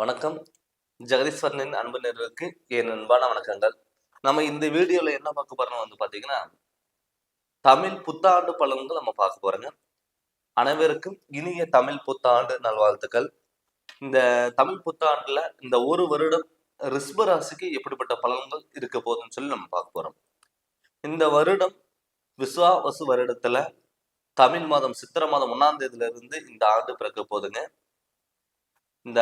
வணக்கம். ஜெகதீஸ்வரனின் அன்பு நேயர்களுக்கு என் அன்பான வணக்கங்கள். நம்ம இந்த வீடியோல என்ன பார்க்க போறோம்னு பார்த்தீங்கன்னா, தமிழ் புத்தாண்டு பலன்கள் நம்ம பார்க்க போறோங்க. அனைவருக்கும் இனிய தமிழ் புத்தாண்டு நல்வாழ்த்துக்கள். இந்த தமிழ் புத்தாண்டுல இந்த ஒரு வருடம் ரிஷப ராசிக்கு எப்படிப்பட்ட பலன்கள் இருக்க போகுதுன்னு சொல்லி நம்ம பார்க்க போறோம். இந்த வருடம் விஸ்வாவசு வருடத்துல தமிழ் மாதம் சித்திரை மாதம் 1ஆம் தேதியில இருந்து இந்த ஆண்டு பிறக்க போகுதுங்க. இந்த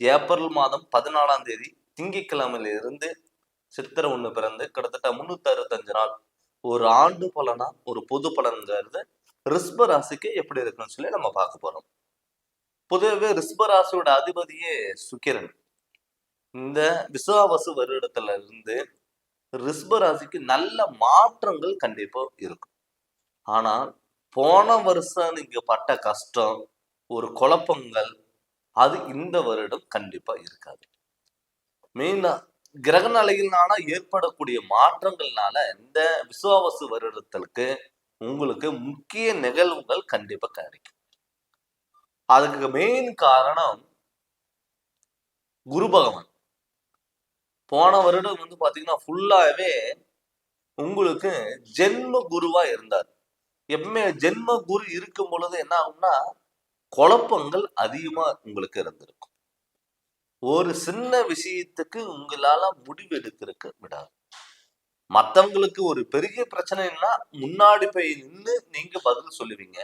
ஏப்ரல் மாதம் 14ஆம் தேதி திங்கட்கிழமையில இருந்து சித்திரை 1 பிறந்து கிட்டத்தட்ட 365 நாள் ஒரு ஆண்டு பலனா ஒரு பொது பலன்கிறது ரிஷப ராசிக்கு எப்படி இருக்குன்னு சொல்லி நம்ம பார்க்க போறோம். பொதுவாகவே ரிஷப ராசியோட அதிபதியே சுக்கிரன். இந்த விசுவாவசு வருடத்துல இருந்து ரிஷப ராசிக்கு நல்ல மாற்றங்கள் கண்டிப்பா இருக்கும். ஆனா போன வருஷம் நீங்க பட்ட கஷ்டம், ஒரு குழப்பங்கள் அது இந்த வருடம் கண்டிப்பா இருக்காது. மெயினா கிரக நிலையினால ஏற்படக்கூடிய மாற்றங்கள்னால இந்த விசுவாவசு வருடத்திற்கு உங்களுக்கு முக்கிய நிகழ்வுகள் கண்டிப்பா கிடைக்கும். அதுக்கு மெயின் காரணம் குரு பகவான். போன வருடம் பாத்தீங்கன்னா ஃபுல்லாவே உங்களுக்கு ஜென்ம குருவா இருந்தார். எப்பவுமே ஜென்ம குரு இருக்கும் பொழுது என்ன ஆகும்னா குழப்பங்கள் அதிகமா உங்களுக்கு இருந்திருக்கும். ஒரு சின்ன விஷயத்துக்கு உங்களால முடிவு எடுக்கிறதுக்கு விடாது. மத்தவங்களுக்கு ஒரு பெரிய பிரச்சனைன்னா முன்னாடி போய் நின்று நீங்க பதில் சொல்லுவீங்க,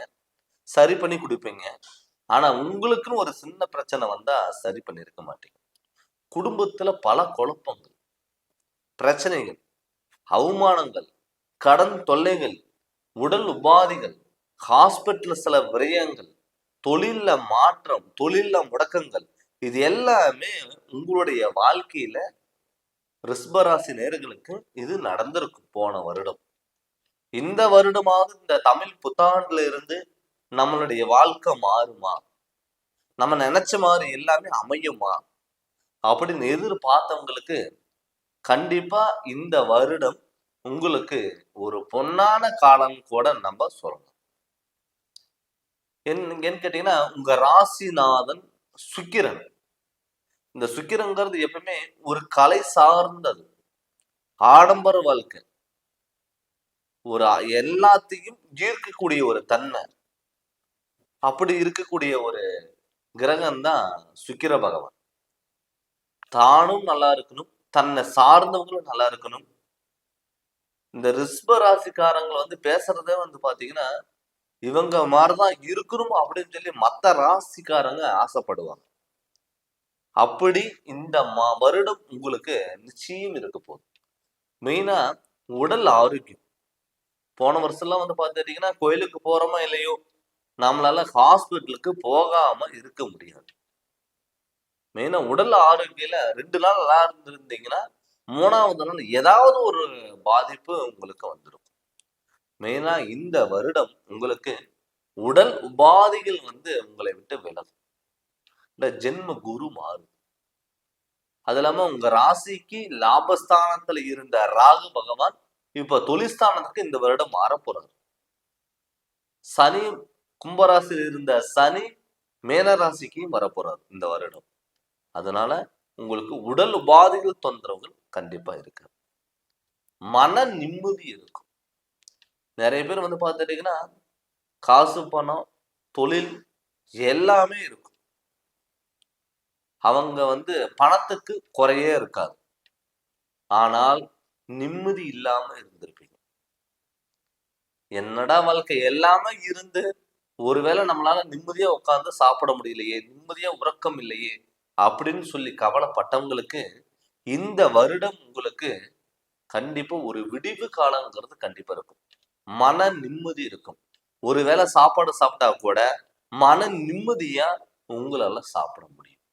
சரி பண்ணி கொடுப்பீங்க. ஆனா உங்களுக்குன்னு ஒரு சின்ன பிரச்சனை வந்தா சரி பண்ணிருக்க மாட்டீங்க. குடும்பத்துல பல குழப்பங்கள், பிரச்சனைகள், அவமானங்கள், கடன் தொல்லைகள், உடல் உபாதைகள், ஹாஸ்பிட்டல் சில விரயங்கள், தொழில்ல மாற்றம், தொழில்ல முடக்கங்கள், இது எல்லாமே உங்களுடைய வாழ்க்கையில ரிஷபராசி நேயர்களுக்கு இது நடந்திருக்கும் போன வருடம். இந்த வருடமாவது இந்த தமிழ் புத்தாண்டுல இருந்து நம்மளுடைய வாழ்க்கை மாறுமா, நம்ம நினைச்ச மாதிரி எல்லாமே அமையுமா அப்படின்னு எதிர்பார்த்தவங்களுக்கு கண்டிப்பா இந்த வருடம் உங்களுக்கு ஒரு பொன்னான காலம் கூட நம்ம சொல்லலாம். என்னன்னு கேட்டீங்கன்னா உங்க ராசிநாதன் சுக்கிரன். இந்த சுக்கிரங்கிறது எப்பவுமே ஒரு கலை சார்ந்தது, ஆடம்பர வாழ்க்கை, ஒரு எல்லாத்தையும் ஈர்க்கக்கூடிய ஒரு தன்மை, அப்படி இருக்கக்கூடிய ஒரு கிரகம் தான் சுக்கிர பகவான். தானும் நல்லா இருக்கணும், தன்னை சார்ந்தவங்களும் நல்லா இருக்கணும். இந்த ரிஷப ராசிக்காரங்களை பேசுறதே பாத்தீங்கன்னா இவங்க மாதிரிதான் இருக்கணும் அப்படின்னு சொல்லி மத்த ராசிக்காரங்க ஆசைப்படுவாங்க. அப்படி இந்த வருடம் உங்களுக்கு நிச்சயம் இருக்க போகுது. மெயினா உடல் ஆரோக்கியம். போன வருஷம்லாம் பார்த்துட்டீங்கன்னா கோயிலுக்கு போறோமா இல்லையோ நம்மளால ஹாஸ்பிட்டலுக்கு போகாம இருக்க முடியாது. மெயினா உடல் ஆரோக்கியல 2 நாள் நல்லா இருந்திருந்தீங்கன்னா 3ஆவது நாள் ஏதாவது ஒரு பாதிப்பு உங்களுக்கு வந்துடும். மெயினா இந்த வருடம் உங்களுக்கு உடல் உபாதைகள் உங்களை விட்டு விலகும். இந்த ஜென்ம குரு மாறும். அது இல்லாம உங்க ராசிக்கு லாபஸ்தானத்துல இருந்த ராகு பகவான் இப்ப தொழில்ஸ்தானத்துக்கு இந்த வருடம் மாறப்போறாரு. சனி கும்பராசியில் இருந்த சனி மேன ராசிக்கு வரப்போறாரு இந்த வருடம். அதனால உங்களுக்கு உடல் உபாதைகள் தொந்தரவுகள் கண்டிப்பா இருக்கு. மன நிம்மதி இருக்கும். நிறைய பேர் பார்த்துட்டீங்கன்னா காசு பணம் தொழில் எல்லாமே இருக்கும். அவங்க பணத்துக்கு குறையே இருக்காது. ஆனால் நிம்மதி இல்லாம இருந்திருப்பீங்க. என்னடா வாழ்க்கை எல்லாமே இருந்து ஒருவேளை நம்மளால நிம்மதியா உட்கார்ந்து சாப்பிட முடியலையே, நிம்மதியா உறக்கம் இல்லையே அப்படின்னு சொல்லி கவலைப்பட்டவங்களுக்கு இந்த வருடம் உங்களுக்கு கண்டிப்பா ஒரு விடிவு காலங்கிறது கண்டிப்பா இருக்கும். மன நிம்மதி இருக்கும். ஒருவேளை சாப்பாடு சாப்பிட்டா கூட மன நிம்மதியா உங்களால சாப்பிட முடியும்.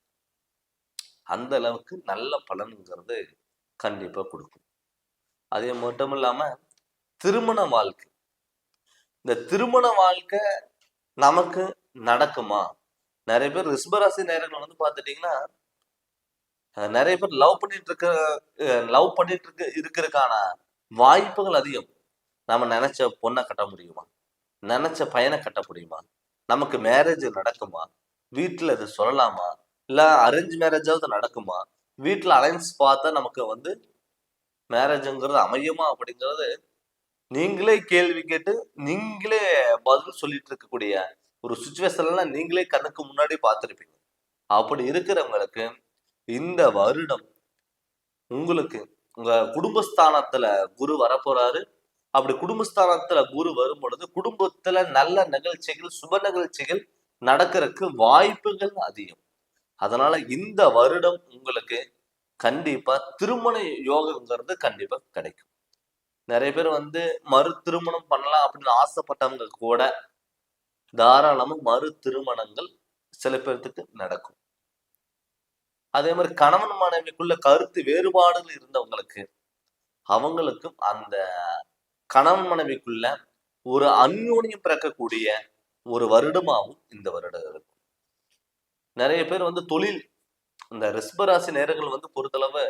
அந்த அளவுக்கு நல்ல பலன்கிறது கண்டிப்பா கொடுக்கும். அதே மட்டும் இல்லாம திருமண வாழ்க்கை. இந்த திருமண வாழ்க்கை நமக்கு நடக்குமா? நிறைய பேர் ரிஷபராசி நேரங்கள் பார்த்துட்டீங்கன்னா நிறைய பேர் லவ் பண்ணிட்டு இருக்கிறதுக்கான வாய்ப்புகள் அதிகம். நம்ம நினைச்ச பொண்ணை கட்ட முடியுமா, நினைச்ச பையனை கட்ட முடியுமா, நமக்கு மேரேஜ் நடக்குமா, வீட்டுல இது சொல்லலாமா, இல்ல அரேஞ்ச் மேரேஜாவது நடக்குமா? வீட்டுல அலைன்ஸ் பார்த்தா நமக்கு வந்து மேரேஜ்ங்கிறது அமையுமா அப்படிங்கிறது நீங்களே கேள்வி கேட்டு நீங்களே பதில் சொல்லிட்டு இருக்கக்கூடிய ஒரு சுச்சுவேஷன்லாம் நீங்களே கண்ணுக்கு முன்னாடி பார்த்திருப்பீங்க. அப்படி இருக்கிறவங்களுக்கு இந்த வருடம் உங்களுக்கு உங்க குடும்பஸ்தானத்துல குரு வரப்போறாரு. அப்படி குடும்பஸ்தானத்துல குரு வரும் பொழுது குடும்பத்துல நல்ல நிகழ்ச்சிகள், சுப நிகழ்ச்சிகள் நடக்கிறதுக்கு வாய்ப்புகள் அதிகம். அதனால இந்த வருடம் உங்களுக்கு கண்டிப்பா திருமண யோகங்கிறது கண்டிப்பா கிடைக்கும். நிறைய பேர் வந்து மறு திருமணம் பண்ணலாம் அப்படின்னு ஆசைப்பட்டவங்க கூட தாராளமா மறு திருமணங்கள் சில பேர்த்துக்கு நடக்கும். அதே மாதிரி கணவன் மனைவிக்குள்ள கருத்து வேறுபாடுகள் இருந்தவங்களுக்கு அவங்களுக்கும் அந்த கணவன் மனைவிக்குள்ள ஒரு அந்யோன்யம் பிறக்கக்கூடிய ஒரு வருடமாகவும் இந்த வருடம் இருக்கும். நிறைய பேர் வந்து தொழில் இந்த ரிஷபராசி நேரங்கள் வந்து பொறுத்தளவு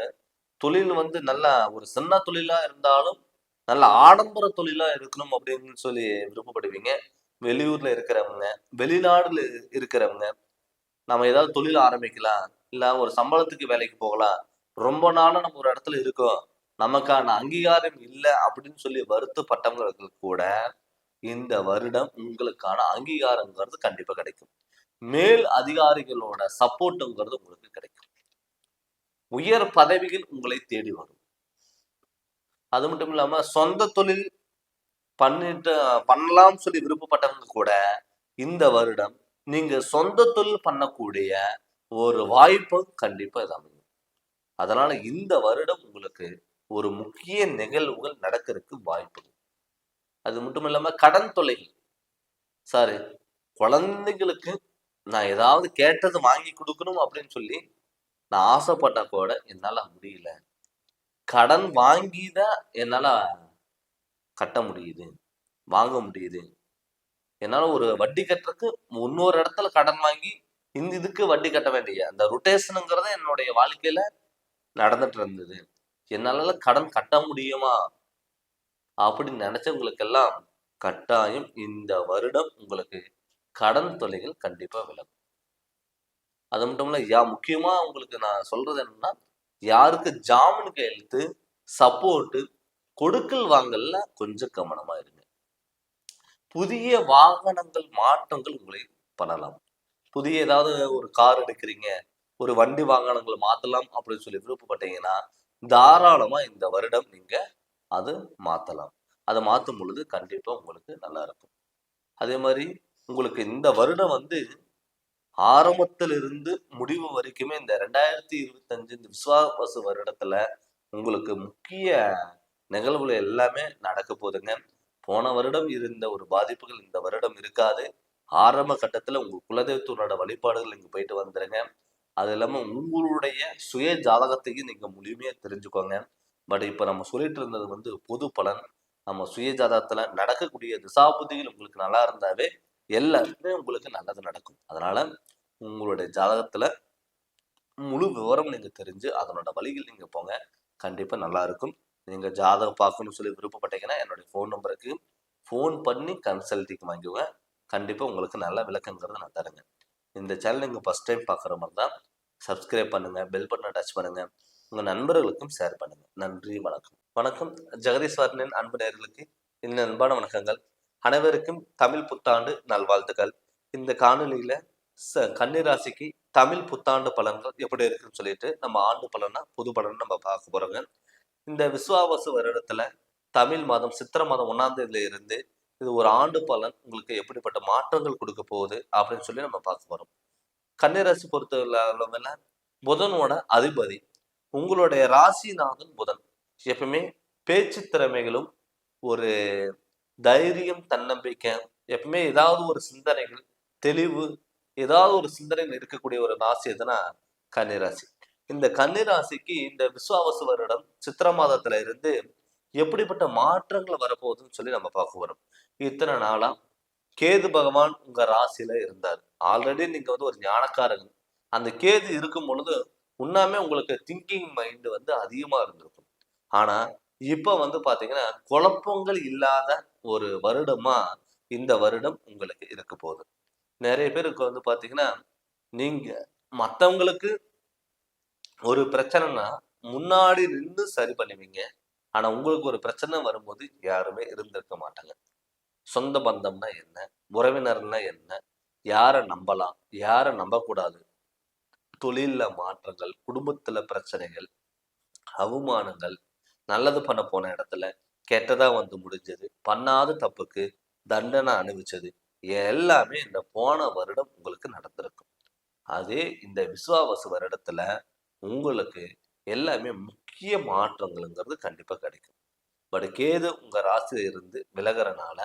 தொழில் வந்து நல்லா ஒரு சின்ன தொழிலா இருந்தாலும் நல்ல ஆடம்பர தொழிலா இருக்கணும் அப்படின்னு சொல்லி விருப்பப்படுவீங்க. வெளியூர்ல இருக்கிறவங்க, வெளிநாடுல இருக்கிறவங்க, நம்ம ஏதாவது தொழில் ஆரம்பிக்கலாம், இல்ல ஒரு சம்பளத்துக்கு வேலைக்கு போகலாம், ரொம்ப நாளா நம்ம ஒரு இடத்துல இருக்கோம், நமக்கான அங்கீகாரம் இல்லை அப்படின்னு சொல்லி வருத்தப்பட்டவங்களுக்கு கூட இந்த வருடம் உங்களுக்கான அங்கீகாரங்கிறது கண்டிப்பா கிடைக்கும். மேல் அதிகாரிகளோட சப்போர்ட்டுங்கிறது உங்களுக்கு கிடைக்கும். உயர் பதவிகள் உங்களை தேடி வரும். அது மட்டும் இல்லாம சொந்த தொழில் பண்ணலாம்னு சொல்லி விருப்பப்பட்டவங்க கூட இந்த வருடம் நீங்க சொந்த தொழில் பண்ணக்கூடிய ஒரு வாய்ப்பு கண்டிப்பா இது அமையும். அதனால இந்த வருடம் உங்களுக்கு ஒரு முக்கிய நிகழ்வுகள் நடக்கிறதுக்கு வாய்ப்பு. அது மட்டும் இல்லாம கடன் தொல்லைகள், சாரி, குழந்தைகளுக்கு நான் ஏதாவது கேட்டது வாங்கி கொடுக்கணும் அப்படின்னு சொல்லி நான் ஆசைப்பட்டா கூட என்னால முடியல. கடன் வாங்கிதான் என்னால கட்ட முடியுது, வாங்க முடியுது. என்னால ஒரு வட்டி கட்டுறதுக்கு இன்னொரு இடத்துல கடன் வாங்கி இந்த இதுக்கு வட்டி கட்ட வேண்டிய அந்த ரொட்டேஷனுங்கிறத என்னுடைய வாழ்க்கையில நடந்துட்டு இருந்தது. என்னால கடன் கட்ட முடியுமா அப்படின்னு நினைச்சவங்களுக்கெல்லாம் கட்டாயம் இந்த வருடம் உங்களுக்கு கடன் தொல்லைகள் கண்டிப்பா விலகும். அது மட்டும் இல்ல, முக்கியமா உங்களுக்கு நான் சொல்றது என்னன்னா, யாருக்கு ஜாமீன் கையெழுத்து, சப்போர்ட், கொடுக்கல் வாங்கல்ல கொஞ்சம் கவனமா இருங்க. புதிய வாகனங்கள் மாற்றங்கள் உங்களை பண்ணலாம். புதிய ஏதாவது ஒரு கார் எடுக்கிறீங்க, ஒரு வண்டி வாகனங்கள் மாத்தலாம் அப்படின்னு சொல்லி விருப்பப்பட்டீங்கன்னா தாராளமா இந்த வருடம் நீங்க அது மாத்தலாம். அதை மாத்தும் பொழுது கண்டிப்பா உங்களுக்கு நல்லா இருக்கும். அதே மாதிரி உங்களுக்கு இந்த வருடம் வந்து ஆரம்பத்திலிருந்து முடிவு வரைக்குமே இந்த 2025 இந்த விசுவாவசு வருடத்துல உங்களுக்கு முக்கிய நிகழ்வுகள் எல்லாமே நடக்க போகுதுங்க. போன வருடம் இருந்த ஒரு பாதிப்புகள் இந்த வருடம் இருக்காது. ஆரம்ப கட்டத்துல உங்க குலதெய்வத்தோட வழிபாடுகள் நீங்க போயிட்டு வந்துருங்க. அது இல்லாம உங்களுடைய சுய ஜாதகத்தையும் நீங்க முழுமையா தெரிஞ்சுக்கோங்க. பட் இப்ப நம்ம சொல்லிட்டு இருந்தது வந்து பொது பலன். நம்ம சுய ஜாதகத்துல நடக்கக்கூடிய திசாபுத்திகள் உங்களுக்கு நல்லா இருந்தாவே எல்லாருக்குமே உங்களுக்கு நல்லது நடக்கும். அதனால உங்களுடைய ஜாதகத்துல முழு விவரம் நீங்க தெரிஞ்சு அதனோட வழிகள் நீங்க போங்க. கண்டிப்பா நல்லா இருக்கும். நீங்க ஜாதகம் பார்க்கணும்னு சொல்லி விருப்பப்பட்டீங்கன்னா என்னுடைய ஃபோன் நம்பருக்கு ஃபோன் பண்ணி கன்சல்டிங் வாங்கிக்கோங்க. கண்டிப்பா உங்களுக்கு நல்ல விளக்கங்கிறத நான் தரேங்க. இந்த சேனல் நீங்க ஃபர்ஸ்ட் டைம் பார்க்குற மாதிரி தான் சப்ஸ்கிரைப் பண்ணுங்க, பெல் பட்டனை டச் பண்ணுங்க, உங்க நண்பர்களுக்கும் ஷேர் பண்ணுங்க. நன்றி, வணக்கம். வணக்கம். ஜெகதீஸ்வரனின் அன்பு நேயர்களுக்கு என் அன்பான வணக்கங்கள். அனைவருக்கும் தமிழ் புத்தாண்டு நல்வாழ்த்துக்கள். இந்த காணொலியில கன்னிராசிக்கு தமிழ் புத்தாண்டு பலன்கள் எப்படி இருக்குன்னு சொல்லிட்டு நம்ம ஆண்டு பலனா புது பலன் நம்ம பார்க்க போறோங்க. இந்த விசுவாவசு வருடத்துல தமிழ் மாதம் சித்திரை மாதம் 1ஆம் தேதியில இருந்து இது ஒரு ஆண்டு பலன் உங்களுக்கு எப்படிப்பட்ட மாற்றங்கள் கொடுக்க போகுது அப்படின்னு சொல்லி நம்ம பார்க்க போறோம். கன்னிராசி பொறுத்த அளவுல புதனோட அதிபதி உங்களுடைய ராசிநாதன் புதன். எப்பவுமே பேச்சு திறமைகளும் ஒரு தைரியம், தன்னம்பிக்கை, எப்பவுமே ஏதாவது ஒரு சிந்தனைகள், தெளிவு, ஏதாவது ஒரு சிந்தனைகள் இருக்கக்கூடிய ஒரு ராசி எதுனா கன்னிராசி. இந்த கன்னிராசிக்கு இந்த விசுவாவசு வருடம் சித்திரை மாதத்துல இருந்து எப்படிப்பட்ட மாற்றங்கள் வரப்போகுதுன்னு சொல்லி நம்ம பார்க்க வரோம். இத்தனை நாளா கேது பகவான் உங்க ராசியில இருந்தார். ஆல்ரெடி நீங்க வந்து ஒரு ஞானக்காரங்க. அந்த கேது இருக்கும் பொழுது உண்ணாமே உங்களுக்கு திங்கிங் மைண்ட் வந்து அதிகமா இருந்திருக்கும். ஆனா இப்ப வந்து பாத்தீங்கன்னா குழப்பங்கள் இல்லாத ஒரு வருடமா இந்த வருடம் உங்களுக்கு இருக்க போகுது. நிறைய பேருக்கு வந்து பாத்தீங்கன்னா நீங்க மத்தவங்களுக்கு ஒரு பிரச்சனைனா முன்னாடி நின்னு சரி பண்ணுவீங்க. ஆனா உங்களுக்கு ஒரு பிரச்சனை வரும்போது யாருமே இருந்திருக்க மாட்டாங்க. சொந்த பந்தம்னா என்ன? உறவினர்னா என்ன? யார நம்பலாம்? யார நம்பக்கூடாது? தொழில்ல மாற்றங்கள், குடும்பத்துல பிரச்சனைகள், அவமானங்கள், நல்லது பண்ண போன இடத்துல கெட்டதா வந்து முடிஞ்சது. பண்ணாத தப்புக்கு தண்டனை அனுபவிச்சது. எல்லாமே இந்த போன வருடம் உங்களுக்கு நடந்திருக்கும். அதே இந்த விசுவாவசு வருடத்துல உங்களுக்கு எல்லாமே முக்கிய மாற்றங்கள்ங்கிறது கண்டிப்பா கிடைக்கும். பட் கேது உங்க ராசியில இருந்து விலகுறனால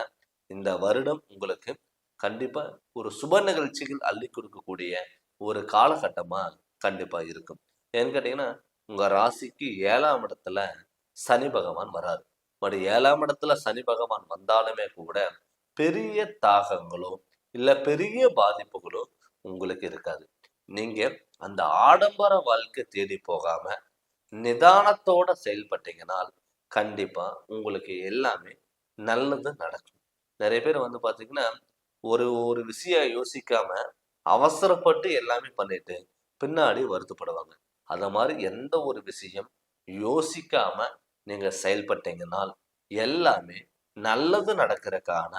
இந்த வருடம் உங்களுக்கு கண்டிப்பா ஒரு சுப நிகழ்ச்சிகள் அள்ளி கொடுக்கக்கூடிய ஒரு காலகட்டமா கண்டிப்பா இருக்கும். ஏன்னு கேட்டீங்கன்னா, உங்க ராசிக்கு 7ஆம் இடத்துல சனி பகவான் வராரு. பட் 7ஆம் இடத்துல சனி பகவான் வந்தாலுமே கூட பெரிய தாக்கங்களோ, இல்ல பெரிய பாதிப்புகளோ உங்களுக்கு இருக்காது. நீங்க அந்த ஆடம்பர வாழ்க்கை தேடி போகாம, நிதானத்தோட செயல்பட்டீங்கனால், கண்டிப்பா உங்களுக்கு எல்லாமே நல்லது நடக்கும். நெறைய பேர் வந்து பார்த்தீங்கன்னா, ஒரு ஒரு விஷயம் யோசிக்காம, அவசரப்பட்டு எல்லாமே பண்ணிட்டு, பின்னாடி வருத்தப்படுவாங்க. அத மாரி எந்த ஒரு விஷயம் யோசிக்காம நீங்க செயல்பட்டீங்கனால், எல்லாமே நல்லது நடக்கறக்கான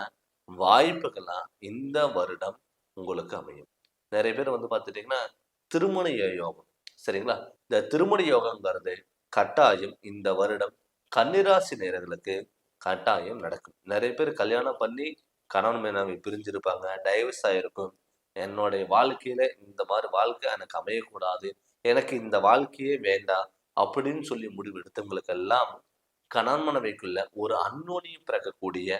வாய்ப்புகளா இந்த வருடம் உங்களுக்கு அமையும். நெறைய பேர் வந்து பார்த்துட்டீங்கன்னா, திருமண யோகம் சரிங்களா? இந்த திருமண யோகங்கிறது கட்டாயம் இந்த வருடம் கன்னிராசி நேயர்களுக்கு கட்டாயம் நடக்கும். நெறைய பேர் கல்யாணம் பண்ணி கணவன் மனைவி பிரிஞ்சிருப்பாங்க. டைவர்ஸ் ஆயிருக்கும். என்னுடைய வாழ்க்கையில இந்த மாரி வாழ்க்கை எனக்கு அமையக்கூடாது. எனக்கு இந்த வாழ்க்கையே வேண்டாம். அப்படின்னு சொல்லி முடிவு எடுத்தவங்களுக்கெல்லாம் கணவன் மனைவிக்குள்ள ஒரு அந்யோன்யம் பிறக்கக்கூடிய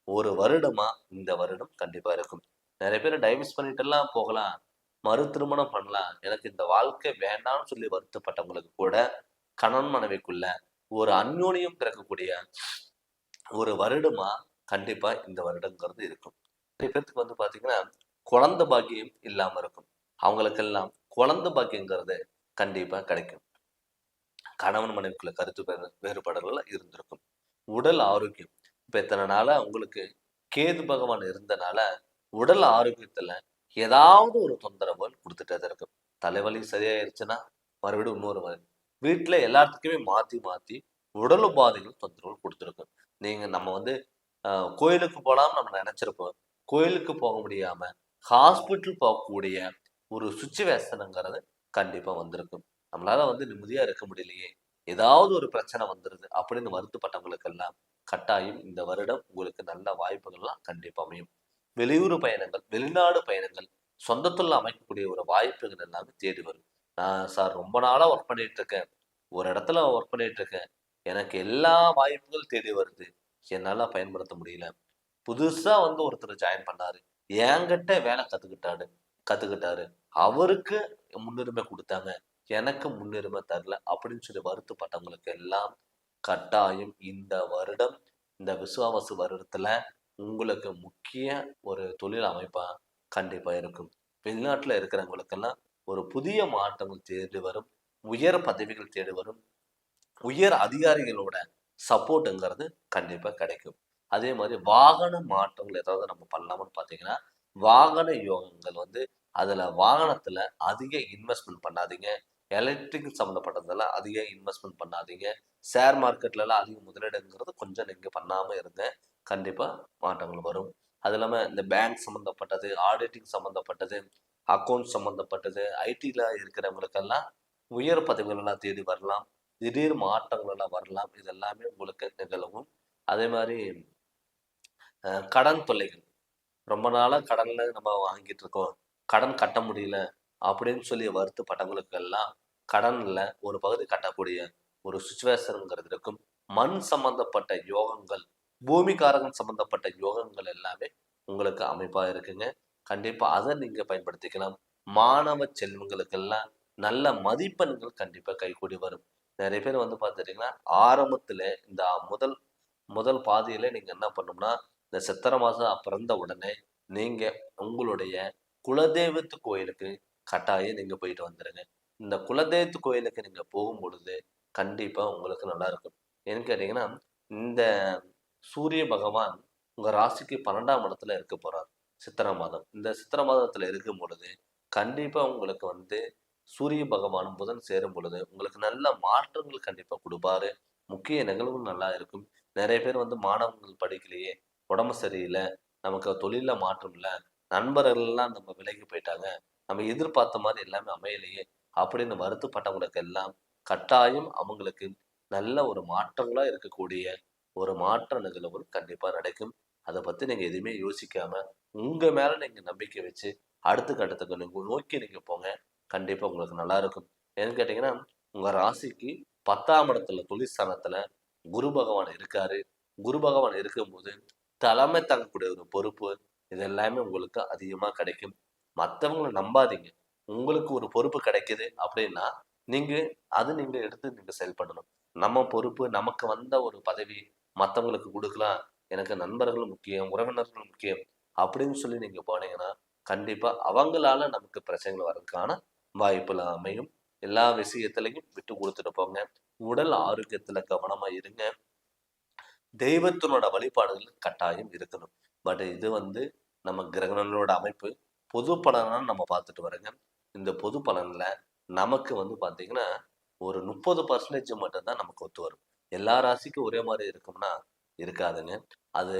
ஒரு வருடமா இந்த வருடம் கண்டிப்பா இருக்கும். நெறைய பேர் டைவர்ஸ் பண்ணிட்டுலாம் போகலாம். மறு திருமணம் பண்ணலாம். எனக்கு இந்த வாழ்க்கை வேண்டாம்னு சொல்லி வருத்தப்பட்டவங்களுக்கு கூட கணவன் மனைவிக்குள்ள ஒரு அந்யோன்யம் பிறக்கக்கூடிய ஒரு வருடமா கண்டிப்பா இந்த வருடங்கிறது இருக்கும். நிறைய பேத்துக்கு வந்து பார்த்தீங்கன்னா, குழந்தை பாக்கியம் இல்லாம இருக்கும். அவங்களுக்கெல்லாம் குழந்தை பாக்கியங்கிறது கண்டிப்பா கிடைக்கும். கணவன் மனைவிக்குள்ள கருத்து வேறுபாடுகள் இருந்திருக்கும். உடல் ஆரோக்கியம். இப்ப இத்தன நாளா உங்களுக்கு கேது பகவான் இருந்தனால, உடல் ஆரோக்கியத்துல ஏதாவது ஒரு தொந்தரவுகள் குடுத்துட்டே தான் இருக்கும். தலைவலி சரியாயிருச்சுன்னா, மறுபடியும் இன்னொரு வலி. வீட்ல எல்லாத்துக்குமே மாத்தி மாத்தி உடல் உபாதைகள் தொந்தரவு குடுத்திருக்கும். நம்ம வந்து அ கோயிலுக்கு போலாம்னு நம்ம நெனச்சிருப்போம். கோயிலுக்கு போக முடியாம, ஹாஸ்பிட்டல் போகக்கூடிய ஒரு சிச்சுவேஷன்ங்கிறது கண்டிப்பா வந்திருக்கும். நம்மளால வந்து நிம்மதியா இருக்க முடியலையே! ஏதாவது ஒரு பிரச்சனை வந்துருது அப்படின்னு வருத்தப்பட்டவங்களுக்கெல்லாம், கட்டாயம் இந்த வருடம் உங்களுக்கு நல்ல வாய்ப்புகள்லாம் கண்டிப்பா அமையும். வெளியூர் பயணங்கள், வெளிநாடு பயணங்கள், சொந்த தொழில் அமைக்கக்கூடிய ஒரு வாய்ப்புகள் எல்லாமே தேடி வரும். நான் சார் ரொம்ப நாளா ஒர்க் பண்ணிட்டு இருக்கேன். ஒரு இடத்துல ஒர்க் பண்ணிட்டு இருக்கேன். எனக்கு எல்லா வாய்ப்புகள் தேடி வருது. என்னால பயன்படுத்த முடியல. புதுசா வந்து ஒருத்தர் ஜாயின் பண்ணாரு. என்கிட்ட வேலை கத்துக்கிட்டாரு. அவருக்கு முன்னுரிமை குடுத்தாங்க. எனக்கு முன்னுரிமை தரல. அப்படின்னு சொல்லி வருத்தப்பட்டவங்களுக்கு எல்லாம் கட்டாயம் இந்த வருடம், இந்த விசுவாவசு வருடத்துல உங்களுக்கு முக்கிய ஒரு தொழில் அமைப்பா கண்டிப்பா இருக்கும். வெளிநாட்டுல இருக்கிறவங்களுக்கெல்லாம் ஒரு புதிய மாற்றங்கள் தேடி வரும். உயர் பதவிகள் தேடி வரும். உயர் அதிகாரிகளோட சப்போர்ட்ங்கிறது கண்டிப்பா கிடைக்கும். அதே மாரி வாகன மாற்றங்கள் ஏதாவது நம்ம பண்ணலாமான்னு பார்த்தீங்கன்னா, வாகன யோகங்கள் வந்து அதுல வாகனத்துல அதிக இன்வெஸ்ட்மென்ட் பண்ணாதீங்க. எலக்ட்ரிக் சம்மந்தப்பட்டதெல்லாம் அதிக இன்வெஸ்ட்மென்ட் பண்ணாதீங்க. ஷேர் மார்க்கெட்லலாம் அதிக முதலீடுங்கிறது கொஞ்சம் நீங்க பண்ணாம இருங்க. கண்டிப்பா மாற்றங்கள் வரும். அது இல்லாம இந்த பேங்க் சம்மந்தப்பட்டது, ஆடிட்டிங் சம்மந்தப்பட்டது, அக்கவுண்ட்ஸ் சம்மந்தப்பட்டது, ஐடில இருக்கிறவங்களுக்கெல்லாம் உயர் பதவிகள் தேடி வரலாம். திடீர் மாற்றங்கள் எல்லாம் வரலாம். இது எல்லாமே உங்களுக்கு நிகழவும். அதே மாரி கடன் தொல்லைகள். ரொம்ப நாளா கடன்ல நம்ம வாங்கிட்டு இருக்கோம். கடன் கட்ட முடியல அப்படின்னு சொல்லி வருத்தப்பட்டவங்களுக்கெல்லாம் கடன்ல ஒரு பகுதி கட்டக்கூடிய ஒரு சிச்சுவேஷன்ங்கிறது இருக்கும். மண் சம்பந்தப்பட்ட யோகங்கள், பூமிகாரகன் சம்பந்தப்பட்ட யோகங்கள் எல்லாமே உங்களுக்கு அமைப்பா இருக்குங்க. கண்டிப்பா அத நீங்க பயன்படுத்திக்கலாம். மாணவ செல்வங்களுக்கெல்லாம் நல்ல மதிப்பெண்கள் கண்டிப்பா கைகூடி வரும். நெறைய பேர் வந்து பார்த்துட்டீங்கன்னா, ஆரம்பத்தில இந்த முதல் முதல் பாதியில நீங்க என்ன பண்ணணும்னா, இந்த சித்திரை மாசம் பிறந்த உடனே நீங்க உங்களுடைய குலதெய்வத்து கோயிலுக்கு கட்டாயம் நீங்க போயிட்டு வந்துருங்க. இந்த குலதெய்வத்து கோயிலுக்கு நீங்க போகும்பொழுது, கண்டிப்பா உங்களுக்கு நல்லா இருக்கும். ஏன்னு கேட்டீங்கன்னா, இந்த சூரிய பகவான் உங்க ராசிக்கு 12ஆம் இடத்துல இருக்க போறார். சித்திரை மாதம். இந்த சித்திரை மாதத்துல இருக்கும் பொழுது, கண்டிப்பா உங்களுக்கு வந்து சூரிய பகவானும் புதன் சேரும் பொழுது உங்களுக்கு நல்ல மாற்றங்கள் கண்டிப்பா கொடுப்பாரு. முக்கிய நிகழ்வுகள் நல்லா இருக்கும். நிறைய பேர் வந்து மாணவர்கள் படிக்கலையே, உடம்பு சரியில்லை, நமக்கு தொழில மாற்றம் இல்லை, நண்பர்கள் எல்லாம் நம்ம விலகி போயிட்டாங்க, நம்ம எதிர்பார்த்த மாதிரி எல்லாமே அமையலையே அப்படின்னு வருத்தப்பட்டவங்களுக்கு எல்லாம் கட்டாயம் அவங்களுக்கு நல்ல ஒரு மாற்றங்களா இருக்கக்கூடிய ஒரு மாற்ற நிகழ்வுகள் கண்டிப்பா நடக்கும். அதை பத்தி நீங்க எதுவுமே யோசிக்காம உங்க மேல நீங்க நம்பிக்கை வச்சு அடுத்த கட்டத்துக்கு நீங்க நோக்கி நீங்க போங்க. கண்டிப்பா உங்களுக்கு நல்லா இருக்கும். ஏன்னு கேட்டீங்கன்னா, உங்க ராசிக்கு 10ஆம் இடத்துல தொழிற்ஸ்தானத்துல குரு பகவான் இருக்காரு. குரு பகவான் இருக்கும்போது தலைமை தாங்கக்கூடிய ஒரு பொறுப்பு, இது எல்லாமே உங்களுக்கு அதிகமா கிடைக்கும். மத்தவங்கள நம்பாதீங்க. உங்களுக்கு ஒரு பொறுப்பு கிடைக்குது அப்படின்னா, நீங்க நீங்க எடுத்து நீங்க செயல்படணும். நம்ம பொறுப்பு, நமக்கு வந்த ஒரு பதவி மத்தவங்களுக்கு குடுக்கலாம். எனக்கு நண்பர்கள் முக்கியம், உறவினர்கள் முக்கியம் அப்படின்னு சொல்லி நீங்க போனீங்கன்னா, கண்டிப்பா அவங்களால நமக்கு பிரச்சனைகள் வர்றதுக்கான வாய்ப்புலாம் அமையும். எல்லா விஷயத்திலயும் விட்டு குடுத்துட்டு போங்க. உடல் ஆரோக்கியத்துல கவனமா இருங்க. தெய்வத்தினோட வழிபாடுகள் கட்டாயம் இருக்கணும். பட் இது வந்து நம்ம கிரகணங்களோட அமைப்பு. பொது பலனா நம்ம பார்த்துட்டு வர்றோங்க. இந்த பொது பலன்ல நமக்கு வந்து பார்த்தீங்கன்னா, ஒரு 30% மட்டும் தான் நமக்கு ஒத்து வரும். எல்லா ராசிக்கும் ஒரே மாரி இருக்கும்னா, இருக்காதுங்க. அது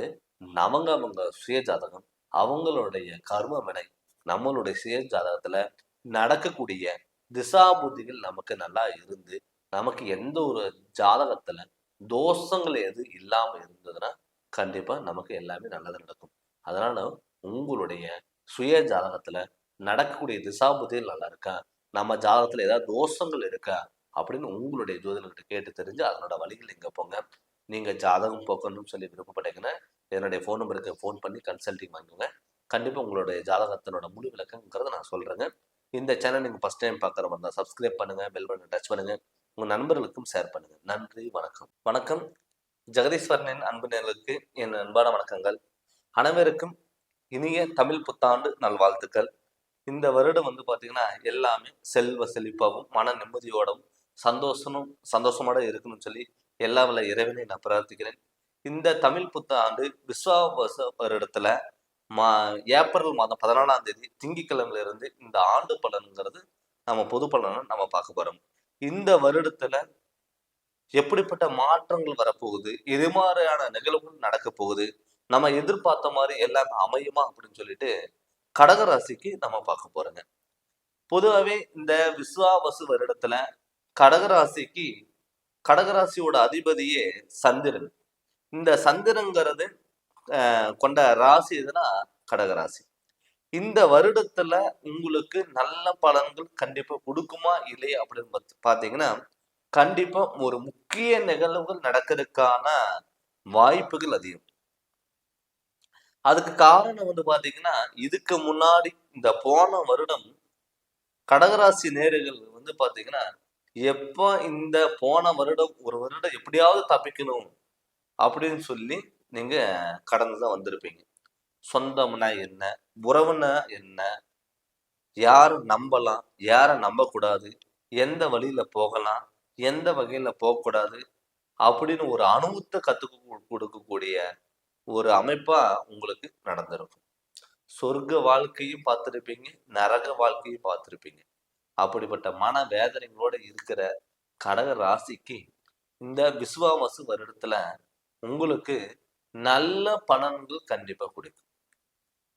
அவங்க சுய ஜாதகம், அவங்களுடைய கர்ம வினை, நம்மளுடைய சுய ஜாதகத்துல நடக்கக்கூடிய திசாபுத்திகள் நமக்கு நல்லா இருந்து, நமக்கு எந்த ஒரு ஜாதகத்துல தோஷங்கள் எது இல்லாம இருந்ததுன்னா, கண்டிப்பா நமக்கு எல்லாமே நல்லது நடக்கும். அதனால உங்களுடைய சுய ஜாதகத்துல நடக்கக்கூடிய திசாபுத்திகள் நல்லா இருக்கா? நம்ம ஜாதகத்துல ஏதாவது தோஷங்கள் இருக்கா? அப்படின்னு உங்களுடைய ஜோதிடர்கிட்ட கேட்டு தெரிஞ்சு அதனோட வழிகள் எங்க போங்க. நீங்க ஜாதகம் போக்கணும்னு சொல்லி விருப்பப்பட்டீங்கன்னா, என்னுடைய ஃபோன் நம்பருக்கு ஃபோன் பண்ணி கன்சல்டிங் வாங்குங்க. கண்டிப்பா உங்களுடைய ஜாதகத்தினோட முழு விளக்கங்கிறத நான் சொல்றேங்க. இந்த சேனல் நீங்க ஃபர்ஸ்ட் டைம் பார்க்குற மாதிரி இருந்தா சப்ஸ்கிரைப் பண்ணுங்க, பெல் பட்டனை டச் பண்ணுங்க. உங்க நண்பர்களுக்கும் ஷேர் பண்ணுங்க. நன்றி, வணக்கம். வணக்கம். ஜெகதீஸ்வரனின் அன்பு நேயர்களுக்கு என் அன்பான வணக்கங்கள். அனைவருக்கும் இனிய தமிழ் புத்தாண்டு நல்வாழ்த்துக்கள். இந்த வருடம் வந்து பார்த்தீங்கன்னா, எல்லாமே செல்வ செழிப்பாவும், மன நிம்மதியோடவும், சந்தோஷமோட இருக்கணும்னு சொல்லி எல்லா வல்ல இறைவனை நான் பிரார்த்திக்கிறேன். இந்த தமிழ் புத்தாண்டு விஸ்வாவசு வருடத்துல மா ஏப்ரல் மாதம் 14ஆம் தேதி திங்கட்கிழமையில இருந்து இந்த ஆண்டு பலன்கிறது நம்ம பொது பலனை நம்ம பார்க்க போறோம். இந்த வருடத்துல எப்படிப்பட்ட மாற்றங்கள் வரப்போகுது, எது மாதிரியான நிகழ்வுகள் நடக்க போகுது, நம்ம எதிர்பார்த்த மாதிரி எல்லாம் அமையுமா அப்படின்னு சொல்லிட்டு கடகராசிக்கு நம்ம பார்க்க போறோங்க. பொதுவாவே இந்த விஸ்வாவசு வருடத்துல கடகராசிக்கு கடகராசியோட அதிபதியே சந்திரன். இந்த சந்திரங்கிறது கொண்ட ராசி எதுனா கடகராசி. இந்த வருடத்துல உங்களுக்கு நல்ல பலன்கள் கண்டிப்பா கொடுக்குமா இல்லையா அப்படின்னு பாத்தீங்கன்னா, கண்டிப்பா ஒரு முக்கிய நிகழ்வுகள் நடக்கிறதுக்கான வாய்ப்புகள் அதிகம். அதுக்கு காரணம் வந்து பாத்தீங்கன்னா, இதுக்கு முன்னாடி இந்த போன வருடம் கடகராசி நேயர்கள் வந்து பாத்தீங்கன்னா, எப்ப இந்த போன வருடம் ஒரு வருடம் எப்படியாவது தப்பிக்கணும் அப்படின்னு சொல்லி நீங்க கடந்துதான் வந்திருப்பீங்க. சொந்தம்னா என்ன? உறவுன்னா என்ன? யார நம்பலாம்? யார நம்பக்கூடாது? எந்த வழியில போகலாம்? எந்த வகையில போகக்கூடாது? அப்படின்னு ஒரு அனுபவத்த கத்துக்க கொடுக்கக்கூடிய ஒரு அமைப்பா உங்களுக்கு நடந்திருக்கும். சொர்க்க வாழ்க்கையும் பார்த்திருப்பீங்க, நரக வாழ்க்கையும் பார்த்திருப்பீங்க. அப்படிப்பட்ட மன வேதனைகளோட இருக்கிற கடக ராசிக்கு இந்த விசுவாவசு வருடத்துல உங்களுக்கு நல்ல பலன்கள் கண்டிப்பா கொடுக்கும்.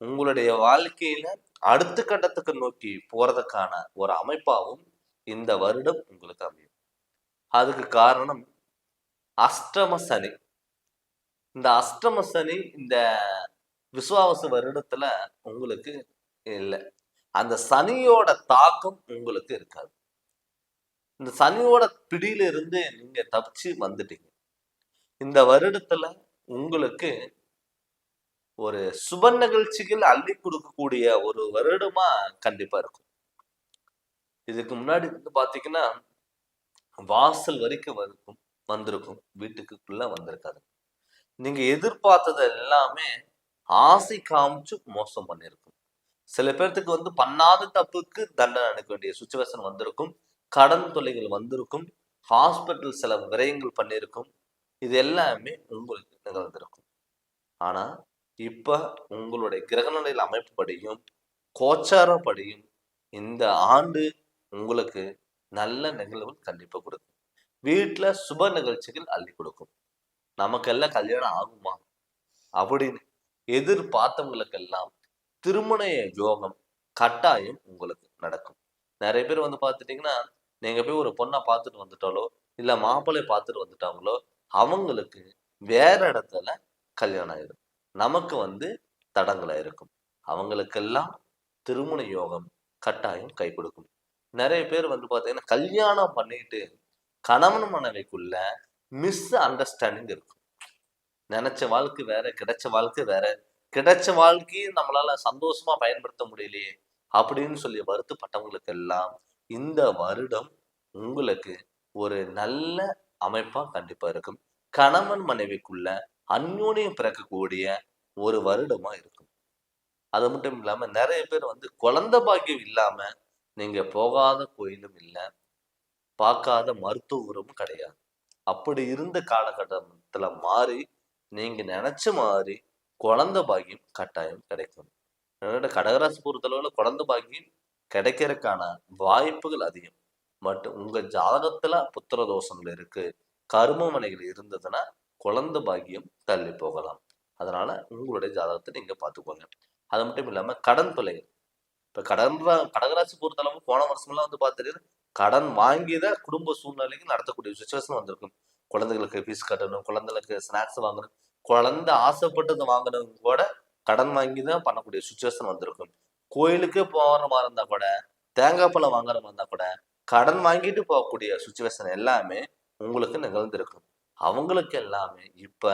உங்களுடைய வாழ்க்கையில அடுத்த கட்டத்துக்கு நோக்கி போறதுக்கான ஒரு அமைப்பாகவும் இந்த வருடம் உங்களுக்கு அமையும். அதுக்கு காரணம் அஷ்டம சனி. இந்த அஷ்டம சனி இந்த விசுவாவசு வருடத்துல உங்களுக்கு இல்ல. அந்த சனியோட தாக்கம் உங்களுக்கு இருக்காது. இந்த சனியோட பிடியில இருந்து நீங்க தப்பிச்சு வந்துட்டீங்க. இந்த வருடத்துல உங்களுக்கு ஒரு சுப நிகழ்ச்சிகள் அள்ளி கொடுக்கக்கூடிய ஒரு வருடமா கண்டிப்பா இருக்கும். இதுக்கு முன்னாடி வந்து பாத்தீங்கன்னா, வாசல் வரைக்கும் வந்திருக்கும். வீட்டுக்குள்ள வந்திருக்காது. நீங்க எதிர்பார்த்தது எல்லாமே ஆசை காமிச்சு மோசம் பண்ணிருக்கும். சில பேர்த்துக்கு வந்து பண்ணாத தப்புக்கு தண்டனை அனுப்ப வேண்டிய சுச்சுவேஷன் வந்திருக்கும். கடன் தொல்லைகள் வந்திருக்கும். ஹாஸ்பிட்டல் சில விரயங்கள் பண்ணியிருக்கும். இது எல்லாமே உங்களுக்கு நிகழ்ந்திருக்கும். ஆனா இப்ப உங்களுடைய கிரகநிலையில் அமைப்புப்படியும் கோச்சாரப்படியும் இந்த ஆண்டு உங்களுக்கு நல்ல நிகழ்வுகள் கண்டிப்பா கொடுக்கும். வீட்டுல சுப நிகழ்ச்சிகள் அள்ளி கொடுக்கும். நமக்கெல்லாம் கல்யாணம் ஆகுமா அப்படின்னு எதிர்பார்த்தவங்களுக்கெல்லாம் திருமண யோகம் கட்டாயம் உங்களுக்கு நடக்கும். நிறைய பேர் வந்து பார்த்துட்டீங்கன்னா, நீங்க போய் ஒரு பொண்ணை பார்த்துட்டு வந்துட்டாலோ, இல்ல மாப்பிள்ளைய பார்த்துட்டு வந்துட்டாங்களோ, அவங்களுக்கு வேற இடத்துல கல்யாணம் ஆயிடும். நமக்கு வந்து தடங்களா இருக்கும். அவங்களுக்கெல்லாம் திருமண யோகம் கட்டாயம் கை கொடுக்கும். நிறைய பேர் வந்து பார்த்தீங்கன்னா, கல்யாணம் பண்ணிட்டு கணவன் மனைவிக்குள்ள மிஸ் அண்டர்ஸ்டாண்டிங் இருக்கும். நினைச்ச வாழ்க்கை வேற, கிடைச்ச வாழ்க்கை வேற. கிடைச்ச வாழ்க்கையை நம்மளால சந்தோஷமா பயன்படுத்த முடியலையே அப்படின்னு சொல்லி வருத்தப்பட்டவங்களுக்கு எல்லாம் இந்த வருடம் உங்களுக்கு ஒரு நல்ல அமைப்பா கண்டிப்பா இருக்கும். கணவன் மனைவிக்குள்ள அந்யோன்யம் பிறக்கக்கூடிய ஒரு வருடமா இருக்கும். அது மட்டும் இல்லாம நிறைய பேர் வந்து குழந்தை பாக்கியம் இல்லாம நீங்க போகாத கோயிலும் இல்ல, பார்க்காத மருத்துவரும் கிடையாது. அப்படி இருந்த காலகட்டத்துல மாறி நீங்க நினைச்ச மாதிரி குழந்தை பாக்கியம் கட்டாயம் கிடைக்கும். கடகராசி பொறுத்தளவுல குழந்தை பாக்கியம் கிடைக்கிறதுக்கான வாய்ப்புகள் அதிகம். பட் உங்க ஜாதகத்துல புத்திர தோஷங்கள் இருக்கு, கருமமனைகள் இருந்ததுன்னா குழந்தை பாக்கியம் தள்ளி போகலாம். அதனால உங்களுடைய ஜாதகத்தை நீங்க பார்த்துக்கோங்க. அது மட்டும் இல்லாம கடன் தொல்லைகள். இப்ப கடகராசி பொறுத்தளவு போன வருஷம்லாம் வந்து பார்த்துட்டு கடன் வாங்கிதான் குடும்ப சூழ்நிலைக்கு நடத்தக்கூடிய சுச்சுவேஷன் வந்திருக்கும். குழந்தைகளுக்கு ஃபீஸ் கட்டணும், குழந்தைகளுக்கு ஸ்நாக்ஸ் வாங்கணும், குழந்தை ஆசைப்பட்டது வாங்கணும் கூட கடன் வாங்கி தான் பண்ணக்கூடிய சுச்சுவேஷன் வந்திருக்கும். கோயிலுக்கே போகிற மாதிரி இருந்தா கூட, தேங்காய் பழம் வாங்குற மாதிரி இருந்தா கூட கடன் வாங்கிட்டு போகக்கூடிய சுச்சுவேஷன் எல்லாமே உங்களுக்கு நிகழ்ந்திருக்கும். அவங்களுக்கு எல்லாமே இப்ப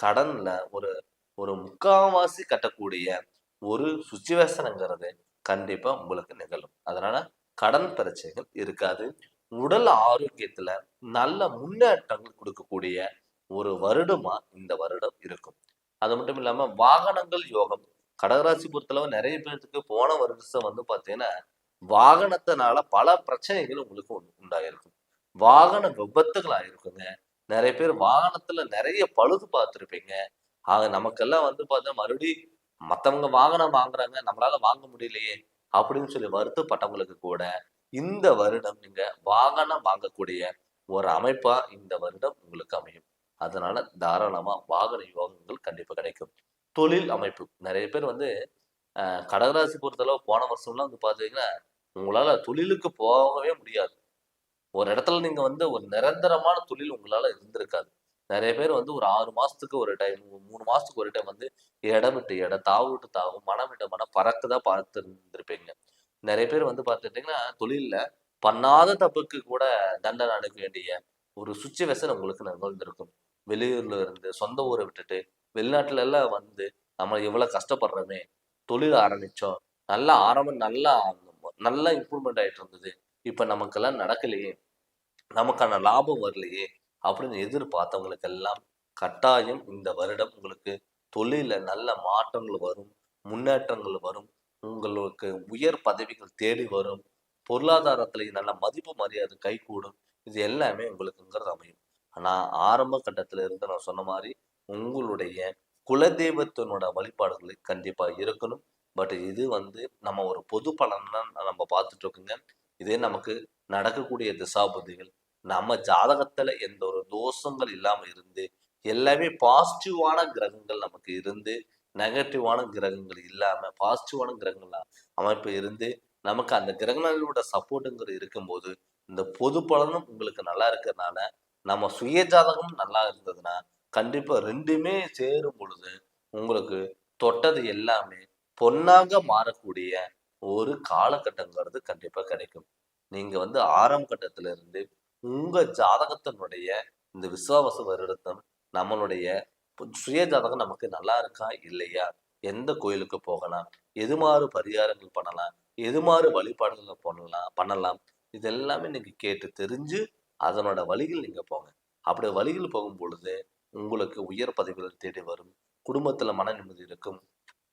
கடன்ல ஒரு ஒரு முக்காவாசி கட்டக்கூடிய ஒரு சுச்சுவேஷனுங்கிறது கண்டிப்பா உங்களுக்கு நிகழும். அதனால கடன் பிரச்சனைகள் இருக்காது. உடல் ஆரோக்கியத்துல நல்ல முன்னேற்றங்கள் கொடுக்கக்கூடிய ஒரு வருடமா இந்த வருடம் இருக்கும். அது மட்டும் இல்லாம வாகனங்கள் யோகம். கடகராசி பொறுத்தளவு நிறைய பேருக்கு போன வருஷம் வந்து பாத்தீங்கன்னா வாகனத்தினால பல பிரச்சனைகள் உங்களுக்கு உண்டாயிருக்கும். வாகன விபத்துகள் ஆயிருக்குங்க. நிறைய பேர் வாகனத்துல நிறைய பழுது பார்த்திருப்பீங்க. ஆக நமக்கெல்லாம் வந்து பார்த்தா மறுபடியும் மத்தவங்க வாகனம் வாங்குறாங்க, நம்மளால வாங்க முடியலையே அப்படின்னு சொல்லி வருத்தப்பட்டவங்களுக்கு கூட இந்த வருடம் நீங்க வாகனம் வாங்கக்கூடிய ஒரு அமைப்பா இந்த வருடம் உங்களுக்கு அமையும். அதனால தாராளமா வாகன யோகங்கள் கண்டிப்பா கிடைக்கும். தொழில் அமைப்பு நிறைய பேர் வந்து கடகராசி பொறுத்தளவு போன வருஷம்லாம் வந்து பாத்தீங்கன்னா உங்களால தொழிலுக்கு போகவே முடியாது. ஒரு இடத்துல நீங்க வந்து ஒரு நிரந்தரமான தொழில் உங்களால இருந்திருக்காது. நிறைய பேர் வந்து ஒரு 6 மாசத்துக்கு ஒரு டைம், 3 மாசத்துக்கு ஒரு டைம் வந்து இடம் விட்டு இடம், தாவு விட்டு தாவு, மனம் விட்டு மனம் பறக்கதான் பார்த்து இருந்திருப்பீங்க. நிறைய பேர் வந்து பார்த்துட்டீங்கன்னா தொழில்ல பண்ணாத தப்புக்கு கூட தண்டனை அனுப்ப வேண்டிய ஒரு சுச்சுவேஷன் உங்களுக்கு நிகழ்ந்திருக்கும். வெளியூர்ல இருந்து சொந்த ஊரை விட்டுட்டு வெளிநாட்டுல எல்லாம் வந்து நம்ம இவ்வளவு கஷ்டப்படுறோமே, தொழில் ஆரம்பிச்சோம், நல்லா ஆரம்பம் நல்லா நல்லா இம்ப்ரூவ்மெண்ட் ஆயிட்டு இருந்தது, இப்ப நமக்கெல்லாம் நடக்கலையே, நமக்கான லாபம் வரலையே அப்படின்னு எதிர்பார்த்தவங்களுக்கு எல்லாம் கட்டாயம் இந்த வருடம் உங்களுக்கு தொழில நல்ல மாற்றங்கள் வரும், முன்னேற்றங்கள் வரும், உங்களுக்கு உயர் பதவிகள் தேடி வரும், பொருளாதாரத்துல நல்ல மதிப்பு மரியாதை கைகூடும். இது எல்லாமே உங்களுக்குங்கிறது அமையும். ஆனா ஆரம்ப கட்டத்துல இருந்து நான் சொன்ன மாதிரி உங்களுடைய குலதெய்வத்தினோட வழிபாடுகளை கண்டிப்பா இருக்கணும். பட் இது வந்து நம்ம ஒரு பொது பலன் தான் நம்ம பார்த்துட்டு இருக்கோங்க. இதே நமக்கு நடக்கக்கூடிய திசாபுதிகள் நம்ம ஜாதகத்துல எந்த ஒரு தோஷங்கள் இல்லாம இருந்து எல்லாமே பாசிட்டிவான கிரகங்கள் நமக்கு இருந்து நெகட்டிவான கிரகங்கள் இல்லாம பாசிட்டிவான கிரகங்கள் அமைப்பு இருந்து நமக்கு அந்த கிரகங்களோட சப்போர்ட்டுங்கிறது இருக்கும்போது இந்த பொது பலனும் உங்களுக்கு நல்லா இருக்கிறதுனால நம்ம சுய ஜாதகம் நல்லா இருந்ததுன்னா கண்டிப்பா ரெண்டுமே சேரும் பொழுது உங்களுக்கு தொட்டது எல்லாமே பொன்னாக மாறக்கூடிய ஒரு காலகட்டங்கிறது கண்டிப்பா கிடைக்கும். நீங்க வந்து ஆரம்ப கட்டத்துல இருந்து உங்க ஜாதகத்தினுடைய இந்த விசுவாவசு வருடத்தம் நம்மளுடைய சுய ஜாதகம் நமக்கு நல்லா இருக்கா இல்லையா, எந்த கோயிலுக்கு போகலாம், எது மாதிரி பரிகாரங்கள் பண்ணலாம், எது மாதிரி வழிபாடுகளை பண்ணலாம் இது எல்லாமே நீங்க கேட்டு தெரிஞ்சு அதனோட வழிகள் நீங்க போங்க. அப்படி வழிகள் போகும் பொழுது உங்களுக்கு உயர் பதவிகள் தேடி வரும், குடும்பத்துல மன நிம்மதி இருக்கும்,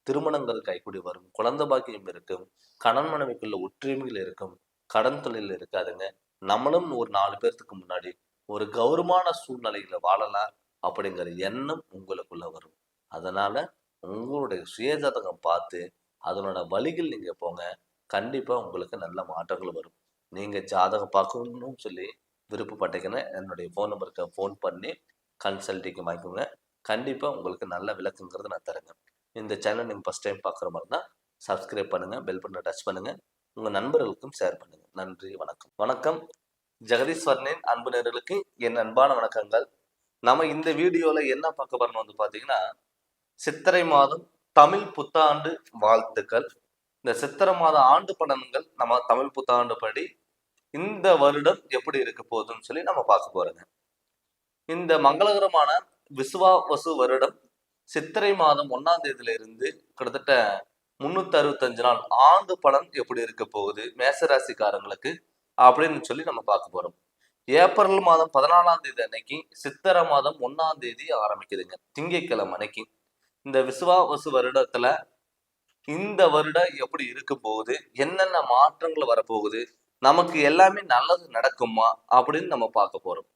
திருமணங்கள் கைக்கூடி வரும், குழந்தை பாக்கியம் இருக்கும், கணவன் மனைவிக்குள்ள ஒற்றுமைகள் இருக்கும், கடன் தொழில் இருக்காதுங்க. நம்மளும் ஒரு 4 பேர்த்துக்கு முன்னாடி ஒரு கௌரவமான சூழ்நிலையில வாழலாம் அப்படிங்கிற எண்ணம் உங்களுக்குள்ள வரும். அதனால உங்களுடைய சுயஜாதகம் பார்த்து அதனோட வழிகள் நீங்க போங்க. கண்டிப்பா உங்களுக்கு நல்ல மாற்றங்கள் வரும். நீங்க ஜாதகம் பார்க்கணும்னு சொல்லி விருப்பப்பட்டீங்கன்னா என்னுடைய ஃபோன் நம்பருக்கு ஃபோன் பண்ணி கன்சல்டிங் வாங்கிக்கோங்க. கண்டிப்பா உங்களுக்கு நல்ல விளக்கங்கிறத நான் தரேங்க. இந்த சேனல் நீங்க ஃபர்ஸ்ட் டைம் பார்க்குற மாதிரி இருந்தா சப்ஸ்கிரைப் பண்ணுங்க, பெல் பட்டனை டச் பண்ணுங்க, உங்க நண்பர்களுக்கும் ஷேர் பண்ணுங்க. நன்றி, வணக்கம். வணக்கம். ஜெகதீஸ்வரனின் அன்பு நேயர்களுக்கு என் அன்பான வணக்கங்கள். நம்ம இந்த வீடியோல என்ன பார்க்க போறோம்னு வந்து பார்த்தீங்கன்னா, சித்திரை மாதம் தமிழ் புத்தாண்டு வாழ்த்துக்கள். இந்த சித்திரை மாத ஆண்டு பலன்கள் நம்ம தமிழ் புத்தாண்டு படி இந்த வருடம் எப்படி இருக்க போகுதுன்னு சொல்லி நம்ம பார்க்க போறோங்க. இந்த மங்களகரமான விசுவாவசு வருடம் சித்திரை மாதம் 1ஆம் தேதியில இருந்து கிட்டத்தட்ட 365 நாள் ஆண்டு பலன் எப்படி இருக்க போகுது மேசராசிக்காரங்களுக்கு அப்படின்னு சொல்லி நம்ம பார்க்க போறோம். ஏப்ரல் மாதம் 14ஆம் தேதி அன்னைக்கு சித்திரை மாதம் 1ஆம் தேதி ஆரம்பிக்குதுங்க, திங்கட்கிழமை அன்னைக்கு. இந்த விசுவாவசு வருடத்துல இந்த வருடம் எப்படி இருக்க போகுது, என்னென்ன மாற்றங்கள் வரப்போகுது, நமக்கு எல்லாமே நல்லது நடக்குமா அப்படின்னு நம்ம பார்க்க போறோம்.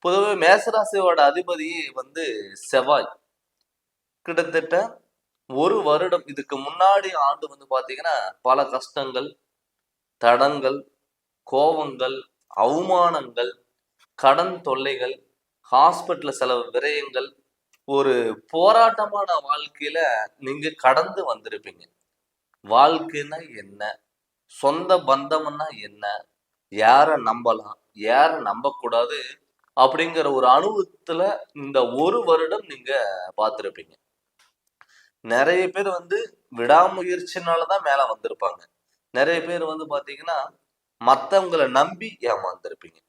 பொதுவாக மேசராசியோட அதிபதி வந்து செவ்வாய். கிட்டத்தட்ட ஒரு வருடம் இதுக்கு முன்னாடி ஆண்டு வந்து பாத்தீங்கன்னா பல கஷ்டங்கள், தடங்கள், கோபங்கள், அவமானங்கள், கடன் தொல்லைகள், ஹாஸ்பிட்டல் செலவு விரயங்கள், ஒரு போராட்டமான வாழ்க்கையில நீங்க கடந்து வந்திருப்பீங்க. வாழ்க்கைன்னா என்ன, சொந்த பந்தம்னா என்ன, யாரை நம்பலாம், யாரை நம்பக்கூடாது அப்படிங்கிற ஒரு அனுபவத்துல இந்த ஒரு வருடம் நீங்க பார்த்திருப்பீங்க. நிறைய பேர் வந்து விடாமுயற்சினாலதான் மேல வந்திருப்பாங்க. நிறைய பேர் வந்து பாத்தீங்கன்னா மத்தவங்களை நம்பி ஏமாந்திருப்பீங்க.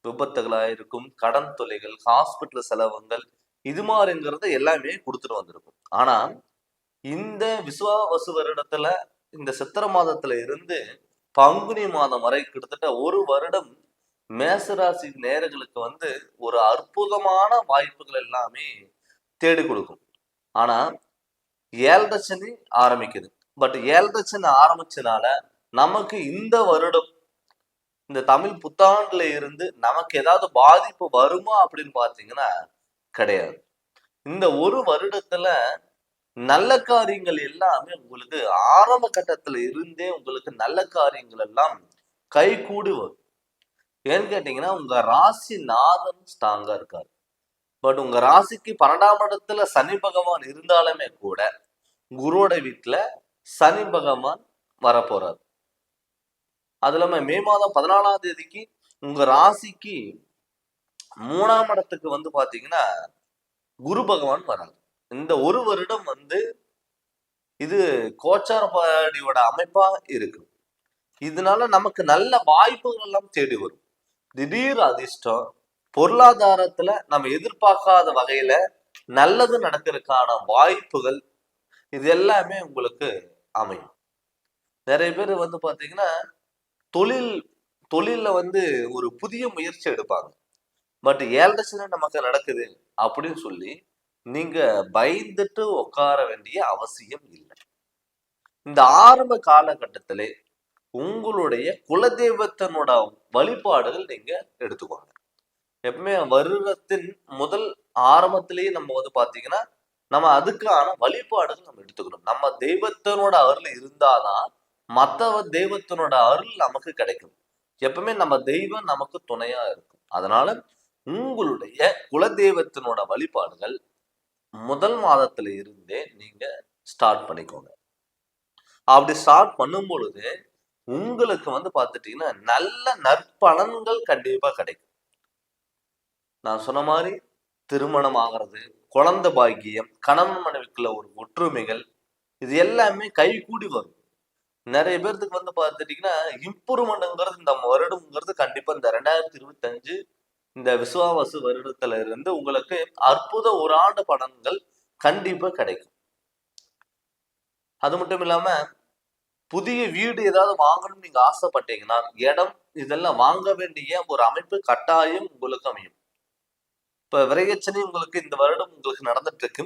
விபத்துகளா இருக்கும், கடன் தொல்லைகள், ஹாஸ்பிட்டல் செலவுகள், இது மாதிரிங்கிறத எல்லாமே கொடுத்துட்டு வந்திருக்கும். ஆனா இந்த விசுவாவசு வருடத்துல இந்த சித்திரை மாதத்துல இருந்து பங்குனி மாதம் வரை கிட்டத்தட்ட ஒரு வருடம் மேசராசி நேயர்களுக்கு வந்து ஒரு அற்புதமான வாய்ப்புகள் எல்லாமே தேடி கொடுக்கும். ஆனா 7.5 சனி ஆரம்பிக்குது. பட் 7.5 சனி ஆரம்பிச்சனால நமக்கு இந்த வருடம் இந்த தமிழ் புத்தாண்டுல இருந்து நமக்கு ஏதாவது பாதிப்பு வருமா அப்படின்னு பாத்தீங்கன்னா கிடையாது. இந்த ஒரு வருடத்துல நல்ல காரியங்கள் எல்லாமே உங்களுக்கு ஆரம்ப கட்டத்துல இருந்தே உங்களுக்கு நல்ல காரியங்கள் எல்லாம் கை கூடி வரும். ஏன்னு கேட்டீங்கன்னா உங்க ராசி நாதன் ஸ்ட்ராங்கா இருக்காரு. பட் உங்க ராசிக்கு 12ஆம் இடத்துல சனி பகவான் இருந்தாலுமே கூட குருவோட வீட்டுல சனி பகவான் வரப்போறாரு. அது இல்லாம மே மாதம் 14ஆம் தேதிக்கு உங்க ராசிக்கு 3ஆம் இடத்துக்கு வந்து பாத்தீங்கன்னா குரு பகவான் வராது. இந்த ஒரு வருடம் வந்து இது கோச்சாரப்படியோட அமைப்பா இருக்கு. இதனால நமக்கு நல்ல வாய்ப்புகள் எல்லாம் தேடி வரும். திடீர் அதிர்ஷ்டம், பொருளாதாரத்துல நம்ம எதிர்பார்க்காத வகையில நல்லது நடக்கிறதுக்கான வாய்ப்புகள், இது எல்லாமே உங்களுக்கு அமையும். நிறைய பேர் வந்து பாத்தீங்கன்னா தொழில்ல வந்து ஒரு புதிய முயற்சி எடுப்பாங்க. பட் 7.5 சனி நமக்கு நடக்குது அப்படின்னு சொல்லி நீங்க பயந்துட்டு உட்கார வேண்டிய அவசியம் இல்லை. இந்த ஆரம்ப காலகட்டத்திலே உங்களுடைய குலதெய்வத்தினோட வழிபாடுகள் நீங்க எடுத்துக்கோங்க. எப்பவுமே வருடத்தின் முதல் ஆரம்பத்திலேயே நம்ம வந்து பாத்தீங்கன்னா நம்ம அதுக்கான வழிபாடுகள் நம்ம எடுத்துக்கணும். நம்ம தெய்வத்தினோட அருள் இருந்தாதான் மற்ற தெய்வத்தினோட அருள் நமக்கு கிடைக்கும். எப்பவுமே நம்ம தெய்வம் நமக்கு துணையா இருக்கும். அதனால உங்களுடைய குலதெய்வத்தினோட வழிபாடுகள் முதல் மாதத்துல இருந்தே நீங்க ஸ்டார்ட் பண்ணிக்கோங்க. அப்படி ஸ்டார்ட் பண்ணும் பொழுது உங்களுக்கு வந்து பாத்துட்டீங்கன்னா நல்ல நற்பலன்கள் கண்டிப்பா கிடைக்கும். நான் சொன்ன மாதிரி திருமணம் ஆகிறது, குழந்தை பாக்கியம், கணவன் மனைவிக்குள்ள ஒரு ஒற்றுமைகள், இது எல்லாமே கைகூடி வரும். நிறைய பேர்த்துக்கு வந்து பாத்துட்டீங்கன்னா இம்ப்ரூவ்மெண்ட்ங்கிறது இந்த வருடம்ங்கிறது கண்டிப்பா இந்த 2025 இந்த விசுவாவசு வருடத்துல இருந்து உங்களுக்கு அற்புத ஒரு ஆண்டு பலன்கள் கண்டிப்பா கிடைக்கும். அது மட்டும் இல்லாம புதிய வீடு ஏதாவது வாங்கணும்னு நீங்க ஆசைப்பட்டீங்கன்னா இடம் இதெல்லாம் வாங்க வேண்டிய ஒரு அமைப்பு கட்டாயம் உங்களுக்கு அமையும். இப்ப விரயச்சனி உங்களுக்கு இந்த வருடம் உங்களுக்கு நடந்துட்டு இருக்கு.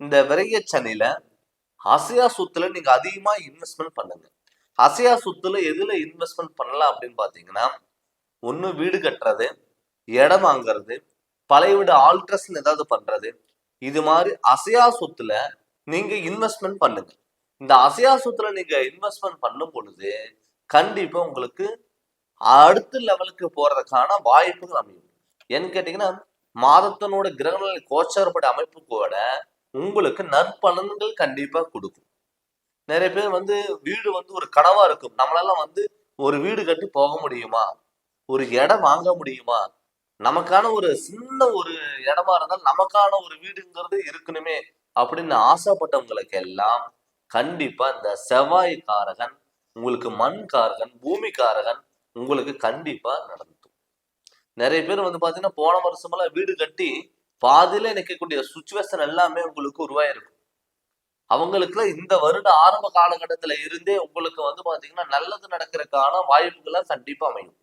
இந்த விரயச்சனில அசையா சொத்துல நீங்க அதிகமா இன்வெஸ்ட்மெண்ட் பண்ணுங்க. அசையா சொத்துல எதுல இன்வெஸ்ட்மெண்ட் பண்ணலாம் அப்படின்னு பாத்தீங்கன்னா, ஒண்ணு வீடு கட்டுறது, இடம் வாங்குறது, பழைய வீடு ஆல்ட்ரேஷன் ஏதாவது பண்றது, இது மாதிரி அசையா சொத்துல நீங்க இன்வெஸ்ட்மெண்ட் பண்ணுங்க. இந்த அசையா சொத்துல நீங்க இன்வெஸ்ட்மெண்ட் பண்ணும் பொழுது கண்டிப்பா உங்களுக்கு அடுத்த லெவலுக்கு போறதுக்கான வாய்ப்புகள் அமையும். ஏன்னு கேட்டீங்கன்னா, மாதத்தினோட கிரகநிலை கோச்சாரப்படி அமைப்பு கூட உங்களுக்கு நற்பலன்கள் கண்டிப்பா கொடுக்கும். நிறைய பேர் வீடு ஒரு கனவா இருக்கும். நம்மளால ஒரு வீடு கட்டி போக முடியுமா? ஒரு இடம் வாங்க முடியுமா? நமக்கான ஒரு சின்ன ஒரு இடமா இருந்தாலும் நமக்கான ஒரு வீடுங்கிறது இருக்கணுமே அப்படின்னு ஆசைப்பட்டவங்களுக்கு எல்லாம் கண்டிப்பா இந்த செவ்வாய் காரகன் உங்களுக்கு மண் காரகன் பூமி காரகன் உங்களுக்கு கண்டிப்பா நடந்துடும். நிறைய பேர் பாத்தீங்கன்னா போன வருஷமெல்லாம் வீடு கட்டி பாதியில நிற்கக்கூடிய சுச்சுவேஷன் எல்லாமே உங்களுக்கு உருவாயிருக்கும். அவங்களுக்கு இந்த வருட ஆரம்ப காலகட்டத்துல இருந்தே உங்களுக்கு பாத்தீங்கன்னா நல்லது நடக்கிறதுக்கான வாய்ப்புகளை கண்டிப்பா அமையும்.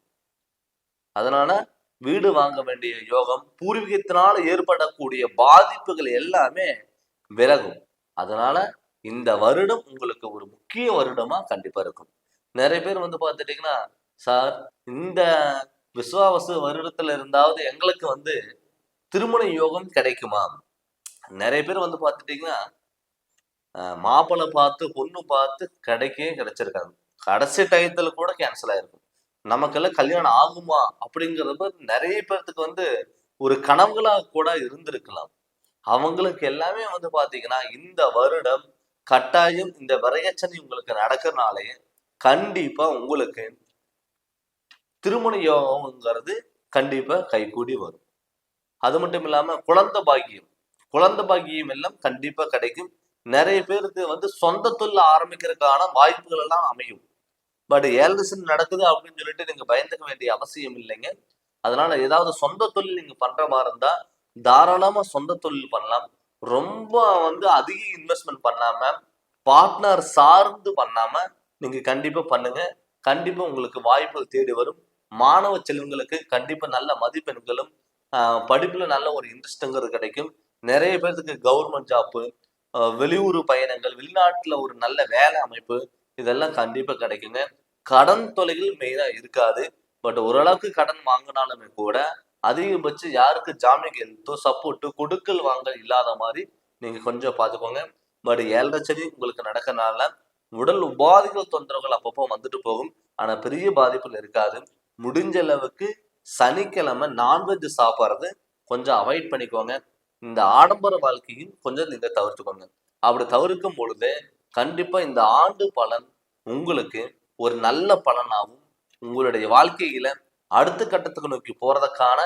அதனால வீடு வாங்க வேண்டிய யோகம், பூர்வீகத்தினால ஏற்படக்கூடிய பாதிப்புகள் எல்லாமே விலகும். அதனால இந்த வருடம் உங்களுக்கு ஒரு முக்கிய வருடமா கண்டிப்பா இருக்கும். நிறைய பேர் பார்த்துட்டீங்கன்னா, சார் இந்த விசுவாவசு வருடத்துல இருந்தாவது எங்களுக்கு திருமண யோகம் கிடைக்குமா? நிறைய பேர் பார்த்துட்டீங்கன்னா, மாப்பிள்ளை பார்த்து பொண்ணு பார்த்து கிடைச்சிருக்காங்க. கடைசி டயத்துல கூட கேன்சல் ஆயிருக்கும். நமக்கெல்லாம் கல்யாணம் ஆகுமா அப்படிங்கிறது நிறைய பேர்த்துக்கு ஒரு கனவுகளா கூட இருந்திருக்கலாம். அவங்களுக்கு எல்லாமே பாத்தீங்கன்னா இந்த வருடம் கட்டாயம் இந்த விரயச்சனி உங்களுக்கு நடக்கிறனாலே கண்டிப்பா உங்களுக்கு திருமண யோகம்ங்கிறது கண்டிப்பா கைகூடி வரும். அது மட்டும் இல்லாம குழந்தை பாக்கியம் எல்லாம் கண்டிப்பா கிடைக்கும். நிறைய பேருக்கு சொந்த தொழில் ஆரம்பிக்கிறதுக்கான வாய்ப்புகள் எல்லாம் அமையும். பட் 7 நடக்குது அப்படின்னு சொல்லிட்டு நீங்க பயந்துக்க வேண்டிய அவசியம் இல்லைங்க. அதனால ஏதாவது சொந்த தொழில் நீங்க பண்ற மாதிரி இருந்தா தாராளமா சொந்த தொழில் பண்ணலாம். ரொம்ப அதிக இன்வெஸ்ட்மெண்ட் பண்ணாம பார்ட்னர் சார்ந்து பண்ணாம நீங்க கண்டிப்பா பண்ணுங்க. கண்டிப்பா உங்களுக்கு வாய்ப்புகள் தேடி வரும். மாணவ செல்வங்களுக்கு கண்டிப்பா நல்ல மதிப்பெண்களும் படிப்புல நல்ல ஒரு இன்ட்ரெஸ்ட்ங்கிறது கிடைக்கும். நிறைய பேருக்கு கவர்மெண்ட் ஜாப்பு, வெளியூர் பயணங்கள், வெளிநாட்டுல ஒரு நல்ல வேலை அமைப்பு இதெல்லாம் கண்டிப்பா கிடைக்குங்க. கடன் தொலைகள் மெயினா இருக்காது. பட் ஓரளவுக்கு கடன் வாங்கினாலுமே கூட அதிகபட்சம் யாருக்கு ஜாமீன் கையெழுத்தோ சப்போர்ட்டு கொடுக்கல் வாங்கல் இல்லாத மாதிரி நீங்க கொஞ்சம் பார்த்துக்கோங்க. பட் 7 சனி உங்களுக்கு நடக்கனால உடல் உபாதைகள் தொந்தரவுகள் அப்பப்போ வந்துட்டு போகும். ஆனா பெரிய பாதிப்புகள் இருக்காது. முடிஞ்ச அளவுக்கு சனிக்கிழமை நான்வெஜ் சாப்பிட்றது கொஞ்சம் அவாய்ட் பண்ணிக்கோங்க. இந்த ஆடம்பர வாழ்க்கையும் கொஞ்சம் நீங்க தவிர்த்துக்கோங்க. அப்படி தவிர்க்கும் பொழுது கண்டிப்பா இந்த ஆண்டு பலன் உங்களுக்கு ஒரு நல்ல பலனாகவும் உங்களுடைய வாழ்க்கையில அடுத்த கட்டத்துக்கு நோக்கி போறதுக்கான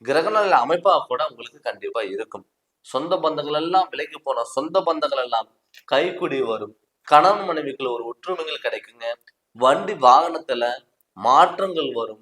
கிரகநிலை அமைப்பா கூட உங்களுக்கு கண்டிப்பா இருக்கும். சொந்த பந்தங்கள் எல்லாம் விலைக்கு போன சொந்த பந்தங்கள் எல்லாம் கைக்குடி வரும். கணவன் மனைவிக்குள்ள ஒரு ஒற்றுமைகள் கிடைக்குங்க. வண்டி வாகனத்துல மாற்றங்கள் வரும்.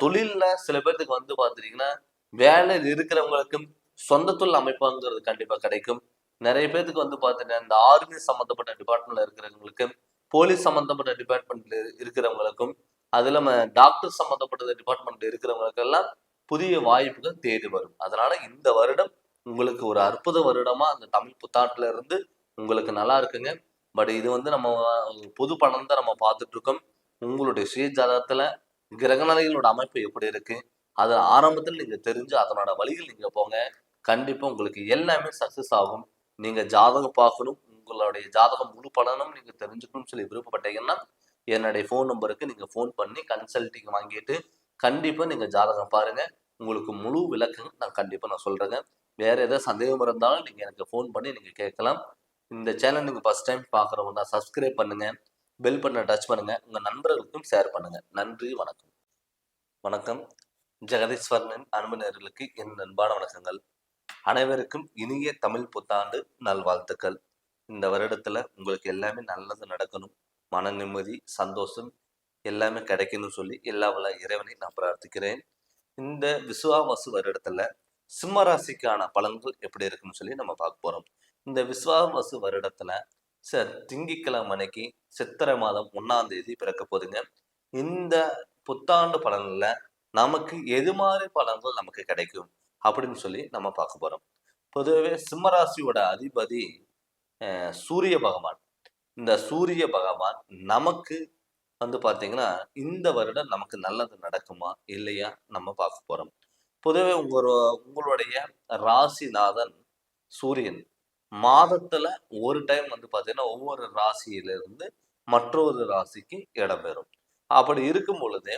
தொழில்ல சில பேர்த்துக்கு பாத்துட்டீங்கன்னா வேலையில் இருக்கிறவங்களுக்கும் சொந்த தொழில் அமைப்புங்கிறது கண்டிப்பா கிடைக்கும். நிறைய பேர்த்துக்கு பாத்தீங்கன்னா இந்த ஆர்மி சம்பந்தப்பட்ட டிபார்ட்மெண்ட்ல இருக்கிறவங்களுக்கு, போலீஸ் சம்பந்தப்பட்ட டிபார்ட்மெண்ட்ல இருக்கிறவங்களுக்கும், அது இல்லாம டாக்டர் சம்பந்தப்பட்ட டிபார்ட்மெண்ட்ல இருக்கிறவங்களுக்கு எல்லாம் புதிய வாய்ப்புகள் தேடி வரும். அதனால இந்த வருடம் உங்களுக்கு ஒரு அற்புத வருடமா அந்த தமிழ் புத்தாண்டுல இருந்து உங்களுக்கு நல்லா இருக்குங்க. பட் இது நம்ம பொது பலன் தான் நம்ம பார்த்துட்டு இருக்கோம். உங்களுடைய சுய ஜாதகத்துல கிரகநிலைகளோட அமைப்பு எப்படி இருக்கு? அது ஆரம்பத்தில் நீங்க தெரிஞ்சு அதனோட வழிகள் நீங்க போங்க. கண்டிப்பா உங்களுக்கு எல்லாமே சக்சஸ் ஆகும். நீங்க ஜாதகம் பார்க்கணும். உங்களுடைய ஜாதகம் முழு பலனும் நீங்க தெரிஞ்சுக்கணும்னு சொல்லி விருப்பப்பட்டீங்கன்னா, என்னுடைய ஃபோன் நம்பருக்கு நீங்க ஃபோன் பண்ணி கன்சல்டிங் வாங்கிட்டு, கண்டிப்பா நீங்க ஜாதகம் பாருங்க. உங்களுக்கு முழு விளக்கம் நான் கண்டிப்பா சொல்றேங்க. வேற ஏதாவது சந்தேகம் இருந்தாலும் நீங்க எனக்கு ஃபோன் பண்ணி நீங்க கேட்கலாம். இந்த சேனல் நீங்க ஃபர்ஸ்ட் டைம் பார்க்குறவங்க தான் சப்ஸ்கிரைப் பண்ணுங்க. பெல் பட்டனை டச் பண்ணுங்க. உங்க நண்பர்களுக்கும் ஷேர் பண்ணுங்க. நன்றி, வணக்கம். வணக்கம். ஜெகதீஸ்வரனின் அன்பு நேயர்களுக்கு என் அன்பான வணக்கங்கள். அனைவருக்கும் இனிய தமிழ் புத்தாண்டு நல்வாழ்த்துக்கள். இந்த வருடத்துல உங்களுக்கு எல்லாமே நல்லது நடக்கணும். மன நிம்மதி, சந்தோஷம் எல்லாமே கிடைக்கணும்னு சொல்லி எல்லா வல்ல இறைவனை நான் பிரார்த்திக்கிறேன். இந்த விசுவாவசு வருடத்துல சிம்ம ராசிக்கான பலன்கள் எப்படி இருக்குன்னு சொல்லி நம்ம பார்க்க போறோம். இந்த விசுவாவசு வருடத்துல திங்கட்கிழமை அன்னைக்கு சித்திரை மாதம் 1ஆம் தேதி பிறக்க போதுங்க. இந்த புத்தாண்டு பலன்ல நமக்கு எது மாதிரி பலன்கள் நமக்கு கிடைக்கும் அப்படின்னு சொல்லி நம்ம பார்க்க போறோம். பொதுவாகவே சிம்மராசியோட அதிபதி சூரிய பகவான். இந்த சூரிய பகவான் நமக்கு பாத்தீங்கன்னா இந்த வருடம் நமக்கு நல்லது நடக்குமா இல்லையா நம்ம பார்க்க போறோம். பொதுவே உங்களுடைய ராசிநாதன் சூரியன் மாதத்துல ஒரு டைம் பாத்தீங்கன்னா ஒவ்வொரு ராசியிலிருந்து மற்றொரு ராசிக்கு இடம்பெறும். அப்படி இருக்கும் பொழுது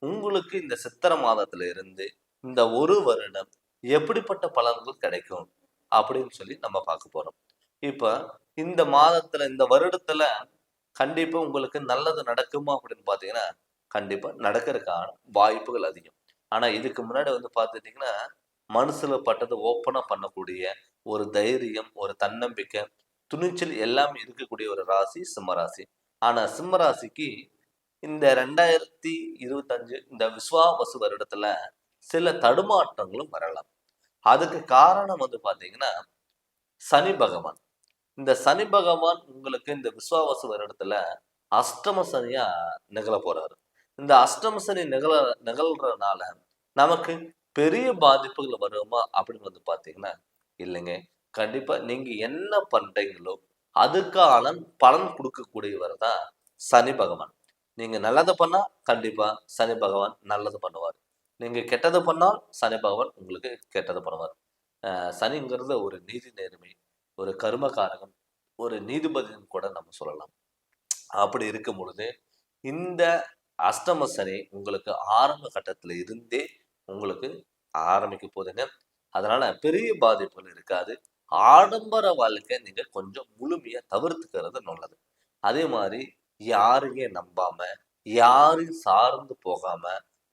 உங்களுக்கு இந்த சித்திரை மாதத்துல இருந்து இந்த ஒரு வருடம் எப்படிப்பட்ட பலன்கள் கிடைக்கும் அப்படின்னு சொல்லி நம்ம பார்க்க போறோம். இப்ப இந்த மாதத்துல இந்த வருடத்துல கண்டிப்பா உங்களுக்கு நல்லது நடக்குமா அப்படின்னு பாத்தீங்கன்னா கண்டிப்பா நடக்கிறதுக்கான வாய்ப்புகள் அதிகம். ஆனா இதுக்கு முன்னாடி வந்து பாத்துட்டீங்கன்னா மனசுல பட்டதை ஓப்பனா பண்ணக்கூடிய ஒரு தைரியம், ஒரு தன்னம்பிக்கை, துணிச்சல் எல்லாமே இருக்கக்கூடிய ஒரு ராசி சிம்ம ராசி. ஆனா சிம்ம ராசிக்கு இந்த 2025 இந்த விஸ்வாவசு வருடத்துல சில தடுமாற்றங்களும் வரலாம். அதுக்கு காரணம் வந்து பாத்தீங்கன்னா சனி பகவான். இந்த சனி பகவான் உங்களுக்கு இந்த விஸ்வாவசு வருடத்துல அஷ்டம சனியா நிகழ போறாரு. இந்த அஷ்டம சனி நிகழ்றதுனால நமக்கு பெரிய பாதிப்புகள் வருமா அப்படின்னு வந்து பாத்தீங்கன்னா இல்லைங்க. கண்டிப்பா நீங்க என்ன பண்றீங்களோ அதுக்கான பலன் கொடுக்கக்கூடியவர் தான் சனி பகவான். நீங்க நல்லது பண்ணா கண்டிப்பா சனி பகவான் நல்லது பண்ணுவார். நீங்க கெட்டது பண்ணால் சனி பகவான் உங்களுக்கு கெட்டது பண்ணுவார். சனிங்கிறது ஒரு நீதி நேர்மை, ஒரு கர்மகாரகன், ஒரு நீதிபதின்னு கூட நம்ம சொல்லலாம். அப்படி இருக்கும் பொழுது இந்த அஷ்டம சனி உங்களுக்கு ஆரம்ப கட்டத்துல இருந்தே உங்களுக்கு ஆரம்பிக்க போதுங்க. அதனால பெரிய பாதிப்புகள் இருக்காது. ஆடம்பர வாழ்க்கை நீங்க கொஞ்சம் முழுமையா தவிர்த்துக்கிறது நல்லது. அதே மாதிரி யாரையும் நம்பாம, யாரையும் சார்ந்து போகாம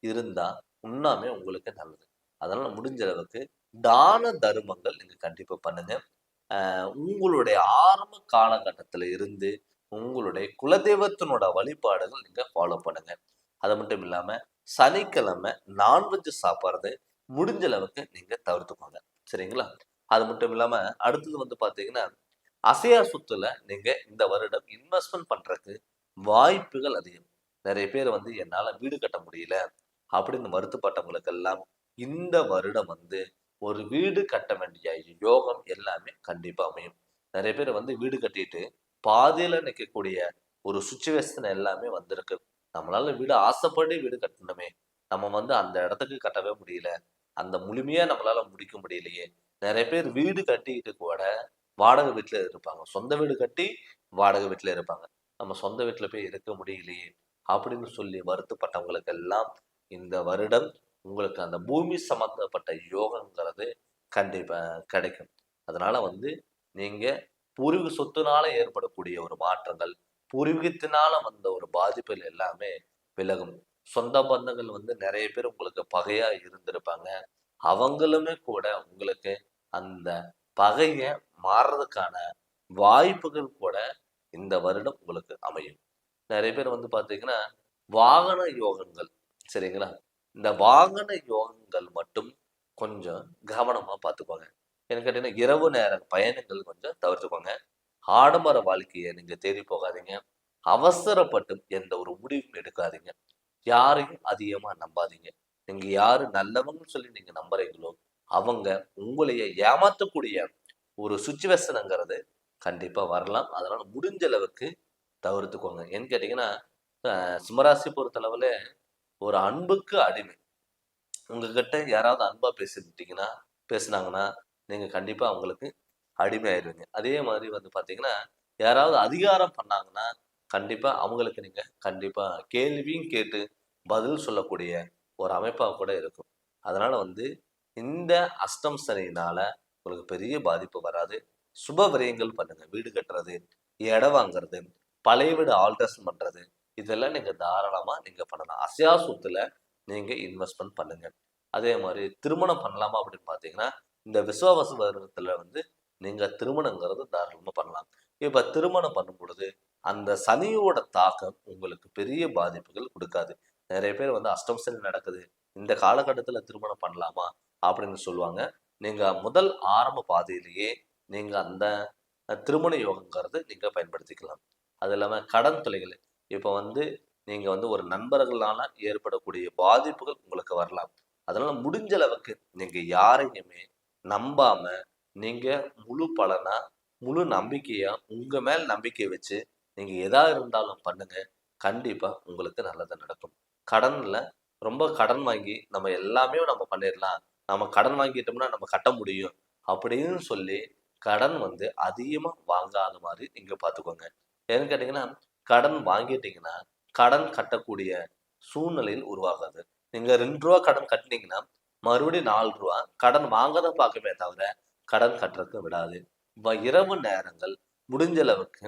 இருந்தா உண்ணாமே உங்களுக்கு நல்லது. அதனால முடிஞ்ச அளவுக்கு தான தருமங்கள் நீங்க கண்டிப்பா பண்ணுங்க. உங்களுடைய ஆரம்ப காலகட்டத்துல இருந்து உங்களுடைய குலதெய்வத்தினோட வழிபாடுகள் நீங்க ஃபாலோ பண்ணுங்க. அது மட்டும் இல்லாம சனிக்கிழமை நான்வெஜ் சாப்பிட்றது முடிஞ்ச அளவுக்கு நீங்க தவிர்த்துக்கோங்க. சரிங்களா? அது மட்டும் இல்லாம அடுத்தது வந்து பாத்தீங்கன்னா அசையா சொத்துல நீங்க இந்த வருடம் இன்வெஸ்ட்மெண்ட் பண்றதுக்கு வாய்ப்புகள் அதிகம். நிறைய பேர் வந்து என்னால வீடு கட்ட முடியல அப்படின்னு வருத்தப்பட்டவங்களுக்கெல்லாம் இந்த வருடம் வந்து ஒரு வீடு கட்ட வேண்டிய யோகம் எல்லாமே கண்டிப்பா அமையும். நிறைய பேர் வந்து வீடு கட்டிட்டு பாதியில நிற்கக்கூடிய ஒரு சுச்சுவேஷன் எல்லாமே வந்திருக்கு. நம்மளால வீடு ஆசைப்படி வீடு கட்டணுமே, நம்ம வந்து அந்த இடத்துக்கு கட்டவே முடியல, அந்த முழுமையா நம்மளால முடிக்க முடியலையே. நிறைய பேர் வீடு கட்டிட்டு கூட வாடகை வீட்டுல இருப்பாங்க. சொந்த வீடு கட்டி வாடகை வீட்டுல இருப்பாங்க. நம்ம சொந்த வீட்டுல போய் இருக்க முடியலையே அப்படின்னு சொல்லி வருத்தப்பட்டவங்களுக்கு எல்லாம் இந்த வருடம் உங்களுக்கு அந்த பூமி சம்பந்தப்பட்ட யோகங்கிறது கண்டிப்பா கிடைக்கும். அதனால வந்து நீங்க பூர்வீக சொத்துனால ஏற்படக்கூடிய ஒரு மாற்றங்கள், பூர்வீகத்தினால வந்த ஒரு பாதிப்புகள் எல்லாமே விலகும். சொந்த பந்தங்கள் வந்து நிறைய பேர் உங்களுக்கு பகையா இருந்திருப்பாங்க. அவங்களுமே கூட உங்களுக்கு அந்த பகைய மாறுறதுக்கான வாய்ப்புகள் கூட இந்த வருடம் உங்களுக்கு அமையும். நிறைய பேர் வந்து பாத்தீங்கன்னா வாகன யோகங்கள், சரிங்களா? இந்த வாகன யோகங்கள் மட்டும் கொஞ்சம் கவனமா பார்த்துக்கோங்க. ஏன்னு கேட்டீங்கன்னா இரவு நேர பயணங்கள் கொஞ்சம் தவிர்த்துக்கோங்க. ஆடம்பர வாழ்க்கையை நீங்க தேடி போகாதீங்க. அவசரப்பட்டு எந்த ஒரு முடிவும் எடுக்காதீங்க. யாரையும் அதிகமா நம்பாதீங்க. நீங்க யாரு நல்லவங்கன்னு சொல்லி நீங்க நம்புறீங்களோ அவங்க உங்களைய ஏமாத்தக்கூடிய ஒரு சுச்சுவேஷனுங்கிறது கண்டிப்பா வரலாம். அதனால முடிஞ்ச அளவுக்கு தவிர்த்துக்கோங்க. ஏன்னு கேட்டீங்கன்னா சிம்மராசி பொறுத்தளவுல ஒரு அன்புக்கு அடிமை. உங்ககிட்ட யாராவது அன்பா பேசுனாங்கன்னா நீங்க கண்டிப்பா அவங்களுக்கு அடிமை ஆயிருவீங்க. அதே மாதிரி வந்து பாத்தீங்கன்னா யாராவது அதிகாரம் பண்ணாங்கன்னா கண்டிப்பா அவங்களுக்கு நீங்க கண்டிப்பா கேள்வியும் கேட்டு பதில் சொல்லக்கூடிய ஒரு அமைப்பா கூட இருக்கும். அதனால வந்து இந்த அஷ்டம் சனியினால உங்களுக்கு பெரிய பாதிப்பு வராது. சுப விரயங்கள் பண்ணுங்க. வீடு கட்டுறது, இடம் வாங்குறது, பழைய வீடு ஆல்ட்ரேஷன் பண்றது, இதெல்லாம் நீங்க தாராளமா நீங்க பண்ணலாம். அசையா சொத்துல நீங்க இன்வெஸ்ட்மெண்ட் பண்ணுங்க. அதே மாதிரி திருமணம் பண்ணலாமா அப்படின்னு பாத்தீங்கன்னா இந்த விசுவாவசு வருடத்துல வந்து நீங்க திருமணங்கிறது தாராளமா பண்ணலாம். இப்ப திருமணம் பண்ணும் பொழுது அந்த சனியோட தாக்கம் உங்களுக்கு பெரிய பாதிப்புகள் கொடுக்காது. நிறைய பேர் வந்து அஷ்டம சனி நடக்குது, இந்த காலகட்டத்துல திருமணம் பண்ணலாமா அப்படின்னு சொல்லுவாங்க. நீங்க முதல் ஆரம்ப பாதையிலேயே நீங்க அந்த திருமண யோகங்கிறது நீங்க பயன்படுத்திக்கலாம். அது இல்லாம கடன் தொல்லைகள், இப்ப வந்து நீங்க வந்து ஒரு நண்பர்களால ஏற்படக்கூடிய பாதிப்புகள் உங்களுக்கு வரலாம். அதனால முடிஞ்ச அளவுக்கு நீங்க யாரையுமே நம்பாம நீங்க முழு பலனா, முழு நம்பிக்கையா உங்க மேல் நம்பிக்கை வச்சு நீங்க எதா இருந்தாலும் பண்ணுங்க. கண்டிப்பா உங்களுக்கு நல்லது நடக்கும். கடன்ல ரொம்ப கடன் வாங்கி நம்ம எல்லாமே நம்ம பண்ணிடலாம். நம்ம கடன் வாங்கிட்டோம்னா நம்ம கட்ட முடியும் அப்படின்னு சொல்லி கடன் வந்து அதிகமா வாங்காத மாதிரி நீங்க பார்த்துக்கோங்க. ஏன்னு கேட்டீங்கன்னா, கடன் வாங்கிட்டீங்கன்னா, கடன் கட்டக்கூடிய சூழ்நிலையில் உருவாகாது. நீங்க ரூ. 2 கடன் கட்டுனீங்கன்னா, மறுபடியும் ரூ. 4 கடன் வாங்கத பார்க்குமே தவிர, கடன் கட்டுறதுக்கு விடாது. இரவு நேரங்கள் முடிஞ்ச அளவுக்கு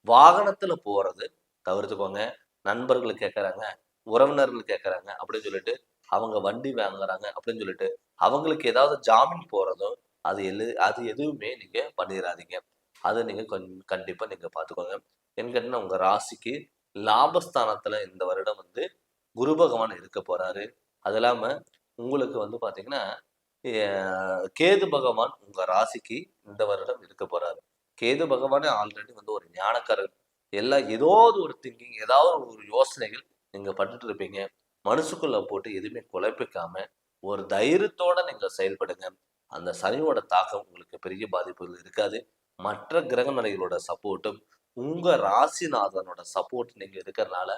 வாகனத்துல போறது தவிர்த்துக்கோங்க. நண்பர்கள் கேட்கறாங்க, உறவினர்கள் கேட்கறாங்க அப்படின்னு சொல்லிட்டு, அவங்க வண்டி வாங்குறாங்க அப்படின்னு சொல்லிட்டு, அவங்களுக்கு ஏதாவது ஜாமீன் போறதோ, அது எதுவுமே நீங்க பண்ணிறாதீங்க. அத நீங்க கண்டிப்பா நீங்க பார்த்துக்கோங்க. ஏன்னு கேட்டீங்கன்னா, உங்க ராசிக்கு லாபஸ்தானத்துல இந்த வருடம் வந்து குரு பகவான் இருக்க போறாரு. அது இல்லாம உங்களுக்கு வந்து பார்த்தீங்கன்னா, எ கேது பகவான் உங்க ராசிக்கு இந்த வருடம் இருக்க போறாரு. கேது பகவானே ஆல்ரெடி வந்து ஒரு ஞானக்காரர். ஏதாவது ஒரு திங்கிங், ஏதாவது ஒரு யோசனைகள் நீங்க பட்டுட்டு இருப்பீங்க. மனசுக்குள்ள போட்டு எதுவுமே குழப்பிக்காம, ஒரு தைரியத்தோட நீங்க செயல்படுங்க. அந்த சனியோட தாக்கம் உங்களுக்கு பெரிய பாதிப்புகள் இருக்காது. மற்ற கிரக நிலைகளோட சப்போர்ட்டும், உங்க ராசிநாதனோட சப்போர்ட் நீங்க இருக்கிறனால,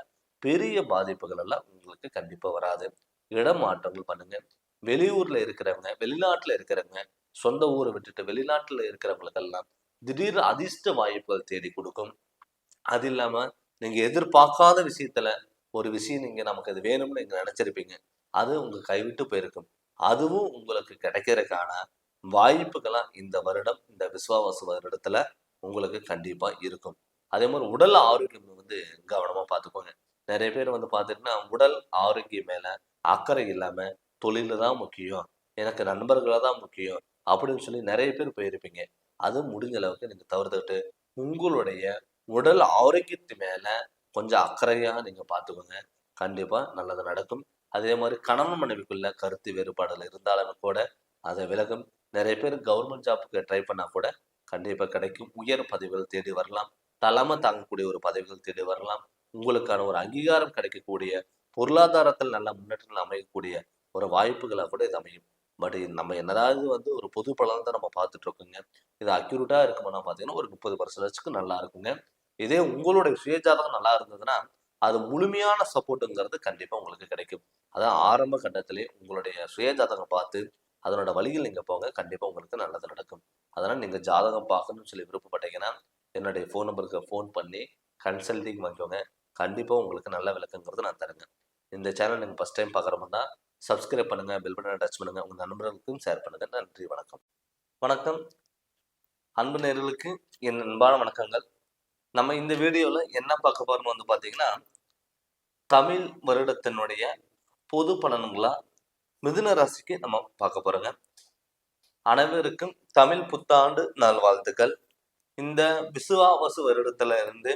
பெரிய பாதிப்புகள் எல்லாம் உங்களுக்கு கண்டிப்பா வராது. இடமாற்றங்கள் பண்ணுங்க. வெளியூர்ல இருக்கிறவங்க, வெளிநாட்டுல இருக்கிறவங்க, சொந்த ஊர விட்டுட்டு வெளிநாட்டுல இருக்கிறவங்களுக்கெல்லாம் திடீர் அதிர்ஷ்ட வாய்ப்புகள் தேடி குடுக்கும். அது இல்லாம, நீங்க எதிர்பார்க்காத விஷயத்துல, ஒரு விஷயம் நீங்க நமக்கு அது வேணும்னு நீங்க நெனச்சிருப்பீங்க. அது உங்க கைவிட்டு போயிருக்கும். அதுவும் உங்களுக்கு கிடைக்கிறதுக்கான வாய்ப்புகளா இந்த வருடம், இந்த விசுவாவசு வருடத்துல உங்களுக்கு கண்டிப்பா இருக்கும். அதே மாரி உடல் ஆரோக்கியம் வந்து கவனமா பார்த்துக்கோங்க. நெறைய பேர் வந்து பார்த்துட்டீங்கன்னா, உடல் ஆரோக்கியம் மேல அக்கறை இல்லாம, தொழிலு தான் முக்கியம். எனக்கு நண்பர்கள தான் முக்கியம். அப்படின்னு சொல்லி நெறைய பேர் போயிருப்பீங்க. அது முடிஞ்ச அளவுக்கு நீங்க தவிர்த்துட்டு, உங்களுடைய உடல் ஆரோக்கியத்து மேல கொஞ்சம் அக்கறையா நீங்க பார்த்துக்கோங்க. கண்டிப்பா நல்லது நடக்கும். அதே மாரி கணவன் மனைவிக்குள்ள கருத்து வேறுபாடுகள் இருந்தாலுமே கூட அது விலகும். நெறைய பேர் கவர்மெண்ட் ஜாப்க்கு ட்ரை பண்ணா கூட கண்டிப்பா கிடைக்கும். உயர் பதவிகள் தேடி வரலாம். தலைமை தாங்கக்கூடிய ஒரு பதவிகள் தேடி வரலாம். உங்களுக்கான ஒரு அங்கீகாரம் கிடைக்கக்கூடிய, பொருளாதாரத்தில் நல்ல முன்னேற்றங்கள் அமையக்கூடிய ஒரு வாய்ப்புகளா கூட இது அமையும். பட் நம்ம என்னதாவது வந்து ஒரு பொது பலன் தான் நம்ம பார்த்துட்டு இருக்கோங்க. இது அக்யூரேட்டா இருக்குமானா பார்த்தீங்கன்னா, ஒரு 30% நல்லா இருக்குங்க. இதே உங்களுடைய சுயஜாதகம் நல்லா இருந்ததுன்னா, அது முழுமையான சப்போர்ட்ங்கிறது கண்டிப்பா உங்களுக்கு கிடைக்கும். அதான் ஆரம்ப கட்டத்திலே உங்களுடைய சுயஜாதகம் பார்த்து, அதனோட வழியில் நீங்க போங்க. கண்டிப்பா உங்களுக்கு நல்லது நடக்கும். அதனால நீங்க ஜாதகம் பார்க்கணும்னு சொல்லி விருப்பப்பட்டீங்கன்னா, என்னுடைய ஃபோன் நம்பருக்கு ஃபோன் பண்ணி கன்சல்டிங் வாங்கிக்கோங்க. கண்டிப்பா உங்களுக்கு நல்ல விளக்கங்கிறது நான் தரேங்க. இந்த சேனல் நீங்க ஃபர்ஸ்ட் டைம் பார்க்குற மாரி இருந்தா, சப்ஸ்கிரைப் பண்ணுங்க, பெல் பட்டன டச் பண்ணுங்க. உங்க நண்பர்களுக்கும் ஷேர் பண்ணுங்க. நன்றி, வணக்கம். வணக்கம். அன்பு நேயர்களுக்கு என் அன்பான வணக்கங்கள். நம்ம இந்த வீடியோல என்ன பார்க்க போறோம்னு வந்து பார்த்தீங்கன்னா, தமிழ் வருடத்தினுடைய பொது பலன்களா மிதுன ராசிக்கு நம்ம பார்க்க போறோங்க. அனைவருக்கும் தமிழ் புத்தாண்டு நல்வாழ்த்துக்கள். இந்த விசுவாவசு வருடத்துல இருந்து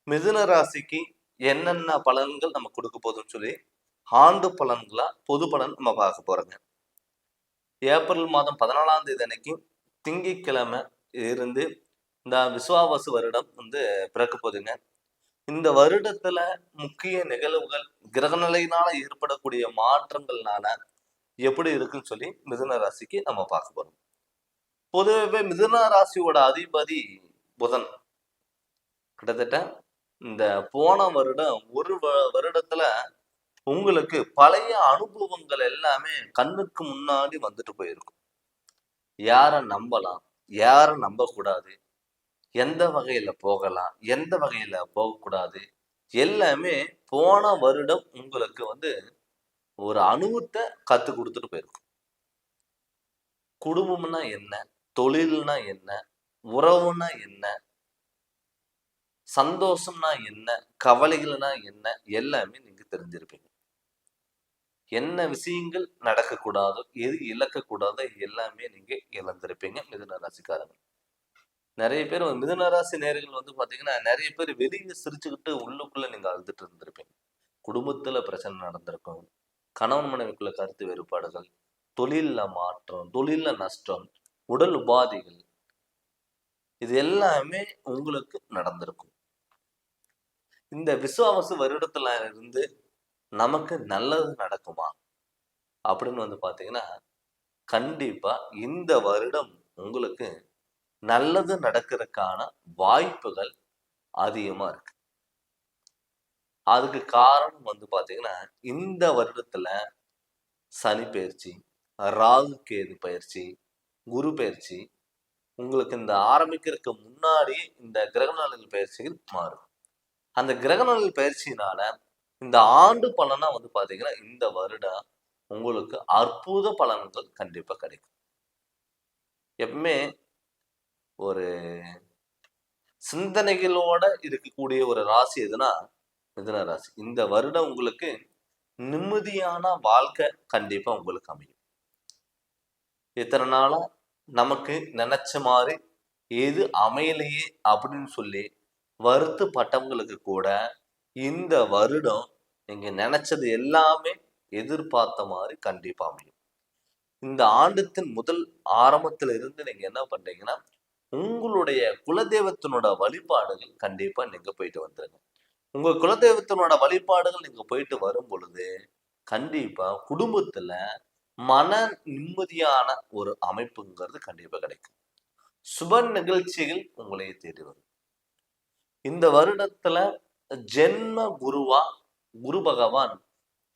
மிதுன ராசிக்கு என்னென்ன பலன்கள் நம்ம கொடுக்க போகுதுன்னு சொல்லி ஆண்டு பலன்களா பொது பலன் நம்ம பார்க்க போறோங்க. ஏப்ரல் மாதம் 14ஆம் தேதி அன்னைக்கு திங்கட்கிழமை இருந்து இந்த விசுவாவசு வருடம் வந்து பிறக்க போகுதுங்க. இந்த வருடத்துல முக்கிய நிகழ்வுகள் கிரகநிலையினால ஏற்படக்கூடிய மாற்றங்கள்னால எப்படி இருக்குன்னு சொல்லி மிதுன ராசிக்கு நம்ம பார்க்க போறோம். பொதுவாகவே மிதுன ராசியோட அதிபதி புதன். கிட்டத்தட்ட இந்த போன வருடம் ஒரு வருடத்துல உங்களுக்கு பழைய அனுபவங்கள் எல்லாமே கண்ணுக்கு முன்னாடி வந்துட்டு போயிருக்கும். யார நம்பலாம், யார நம்பக்கூடாது, எந்த வகையில போகலாம், எந்த வகையில போகக்கூடாது, எல்லாமே போன வருடம் உங்களுக்கு வந்து ஒரு அனுபவத்த கத்துக் குடுத்துட்டு போயிருக்கும். குடும்பம்னா என்ன? தொழில்னா என்ன? உறவுனா என்ன? சந்தோஷம்னா என்ன? கவலைகள்னா என்ன? எல்லாமே நீங்க தெரிஞ்சிருப்பீங்க. என்ன விஷயங்கள் நடக்கக்கூடாதோ, எது இழக்கக்கூடாதோ எல்லாமே நீங்க இழந்திருப்பீங்க மிதுன ராசிக்காரங்க. நெறைய பேர் மிதுன ராசி நேயர்கள் வந்து பார்த்தீங்கன்னா, நெறைய பேர் வெளிய சிரிச்சுக்கிட்டு உள்ளுக்குள்ள நீங்க அழுதுட்டு இருந்திருப்பீங்க. குடும்பத்துல பிரச்சனை நடந்திருக்கும். கணவன் மனைவிக்குள்ள கருத்து வேறுபாடுகள், தொழில்ல மாற்றம், தொழில்ல நஷ்டம், உடல் உபாதைகள் இது எல்லாமே உங்களுக்கு நடந்திருக்கும். இந்த விசுவாவசு வருடத்துல இருந்து நமக்கு நல்லது நடக்குமா? அப்படின்னு வந்து பார்த்தீங்கன்னா, கண்டிப்பா இந்த வருடம் உங்களுக்கு நல்லது நடக்கிறதுக்கான வாய்ப்புகள் அதிகமா இருக்கு. அதுக்கு காரணம் வந்து பார்த்தீங்கன்னா, இந்த வருடத்துல சனி பெயர்ச்சி, ராகு கேது பயிற்சி, குரு பெயர்ச்சி உங்களுக்கு இந்த ஆரம்பிக்கிறதுக்கு முன்னாடி இந்த கிரகநிழல் பயிற்சிகள் மாறும். அந்த கிரகநிழல் பயிற்சியினால இந்த ஆண்டு பலனா வந்து பாத்தீங்கன்னா இந்த வருடம் உங்களுக்கு அற்புத பலன்கள் கண்டிப்பா கிடைக்கும். எப்பவுமே ஒரு சிந்தனைகளோட இருக்கக்கூடிய ஒரு ராசி எதுனா மிதுன ராசி. இந்த வருடம் உங்களுக்கு நிம்மதியான வாழ்க்கை கண்டிப்பா உங்களுக்கு அமையும். இத்தனை நாளா நமக்கு நினைச்ச மாதிரி எது அமையலையே அப்படின்னு சொல்லி வருத்தப்பட்டவங்களுக்கு கூட இந்த வருடம் நீங்க நினைச்சது எல்லாமே எதிர்பார்த்த மாதிரி கண்டிப்பா அமையும். இந்த ஆண்டத்தின் முதல் ஆரம்பத்துல இருந்து நீங்க என்ன பண்றீங்கன்னா உங்களுடைய குலதெய்வத்தினோட வழிபாடுகள் கண்டிப்பா நீங்க போயிட்டு வந்துருங்க. உங்க குலதெய்வத்தினோட வழிபாடுகள் நீங்க போயிட்டு வரும் பொழுது கண்டிப்பா குடும்பத்துல மன நிம்மதியான ஒரு அமைப்புங்கிறது கண்டிப்பா கிடைக்கும். சுப நிகழ்ச்சிகள் உங்களை தேடி வரும். இந்த வருடத்துல ஜென்ம குருவா குரு பகவான்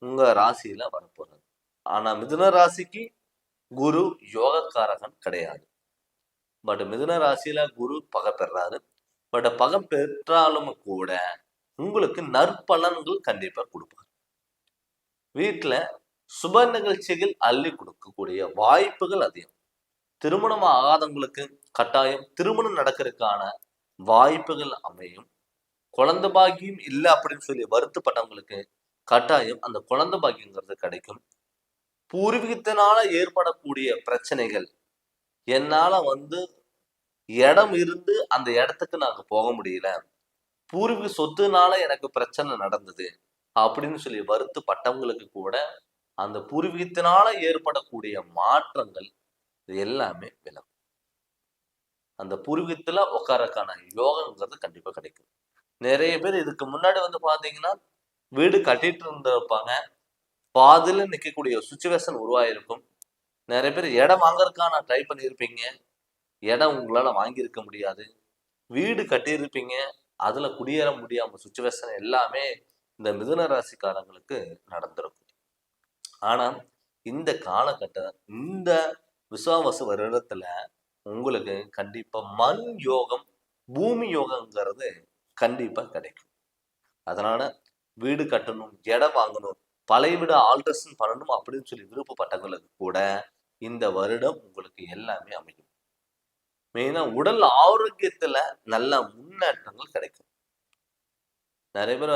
உங்க ராசியில வரப்போறாரு. ஆனா மிதுன ராசிக்கு குரு யோகக்காரகன் கிடையாது. பட் மிதுன ராசியில குரு பகை பெறாரு. பட் பகை பெற்றாலும் கூட உங்களுக்கு நற்பலன்கள் கண்டிப்பா கொடுப்பார். வீட்டுல சுப நிகழ்ச்சிகள் அள்ளி கொடுக்கக்கூடிய வாய்ப்புகள் அதிகம். திருமணம் ஆகாதவங்களுக்கு கட்டாயம் திருமணம் நடக்கிறதுக்கான வாய்ப்புகள் அமையும். குழந்தை பாக்கியம் இல்லை அப்படின்னு சொல்லி வருத்தப்பட்டவங்களுக்கு கட்டாயம் அந்த குழந்தை பாக்கியங்கிறது கிடைக்கும். பூர்வீகத்தினால ஏற்படக்கூடிய பிரச்சனைகள், என்னால இடம் இருந்து அந்த இடத்துக்கு நாங்க போக முடியல, பூர்வீக சொத்துனால எனக்கு பிரச்சனை நடந்தது அப்படின்னு சொல்லி வருத்தப்பட்டவங்களுக்கு கூட அந்த பூர்வீகத்தினால ஏற்படக்கூடிய மாற்றங்கள் எல்லாமே விலகும். அந்த பூர்வீகத்துல உட்காரக்கான யோகங்கிறது கண்டிப்பா கிடைக்கும். நிறைய பேர் இதுக்கு முன்னாடி பாத்தீங்கன்னா வீடு கட்டிட்டு இருந்திருப்பாங்க, பாதியில நிக்கக்கூடிய சுச்சுவேஷன் உருவாயிருக்கும். நிறைய பேர் இடம் வாங்கறதுக்கான ட்ரை பண்ணியிருப்பீங்க, இடம் உங்களால வாங்கியிருக்க முடியாது. வீடு கட்டியிருப்பீங்க, அதுல குடியேற முடியாம சுச்சுவேஷன் எல்லாமே இந்த மிதுன ராசிக்காரங்களுக்கு நடந்திருக்கும். ஆனா இந்த காலகட்டம் இந்த விசுவாவசு வருடத்துல உங்களுக்கு கண்டிப்பா மண் யோகம் பூமி யோகம்ங்கிறது கண்டிப்பா கிடைக்கும். அதனால வீடு கட்டணும், இடம் வாங்கணும், பழைய வீடு ஆல்ட்ரேஷன் பண்ணணும் அப்படின்னு சொல்லி விருப்பப்பட்டவங்களுக்கு கூட இந்த வருடம் உங்களுக்கு எல்லாமே அமையும். மெயினா உடல் ஆரோக்கியத்துல நல்ல முன்னேற்றங்கள் கிடைக்கும். நிறைய பேர்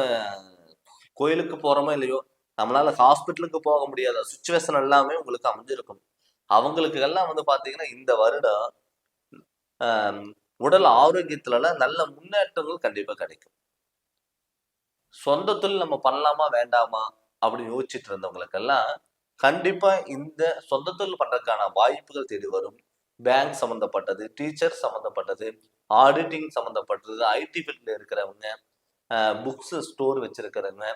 கோயிலுக்கு போறோமோ இல்லையோ, நம்மளால ஹாஸ்பிட்டலுக்கு போக முடியாத சுச்சுவேஷன் எல்லாமே உங்களுக்கு அமைஞ்சிருக்கும். அவங்களுக்கு எல்லாம் பாத்தீங்கன்னா இந்த வருடம் உடல் ஆரோக்கியத்துல நல்ல முன்னேற்றங்கள் கண்டிப்பா கிடைக்கும். சொந்த தொழில் நம்ம பண்ணலாமா வேண்டாமா அப்படின்னு யோசிச்சுட்டு இருந்தவங்களுக்கெல்லாம் கண்டிப்பா இந்த சொந்த தொழில் பண்றதுக்கான வாய்ப்புகள் தேடி வரும். பேங்க் சம்மந்தப்பட்டது, டீச்சர் சம்மந்தப்பட்டது, ஆடிட்டிங் சம்மந்தப்பட்டது, ஐடி ஃபீல்ட்ல இருக்கிறவங்க, புக்ஸ் ஸ்டோர் வச்சிருக்கிறவங்க,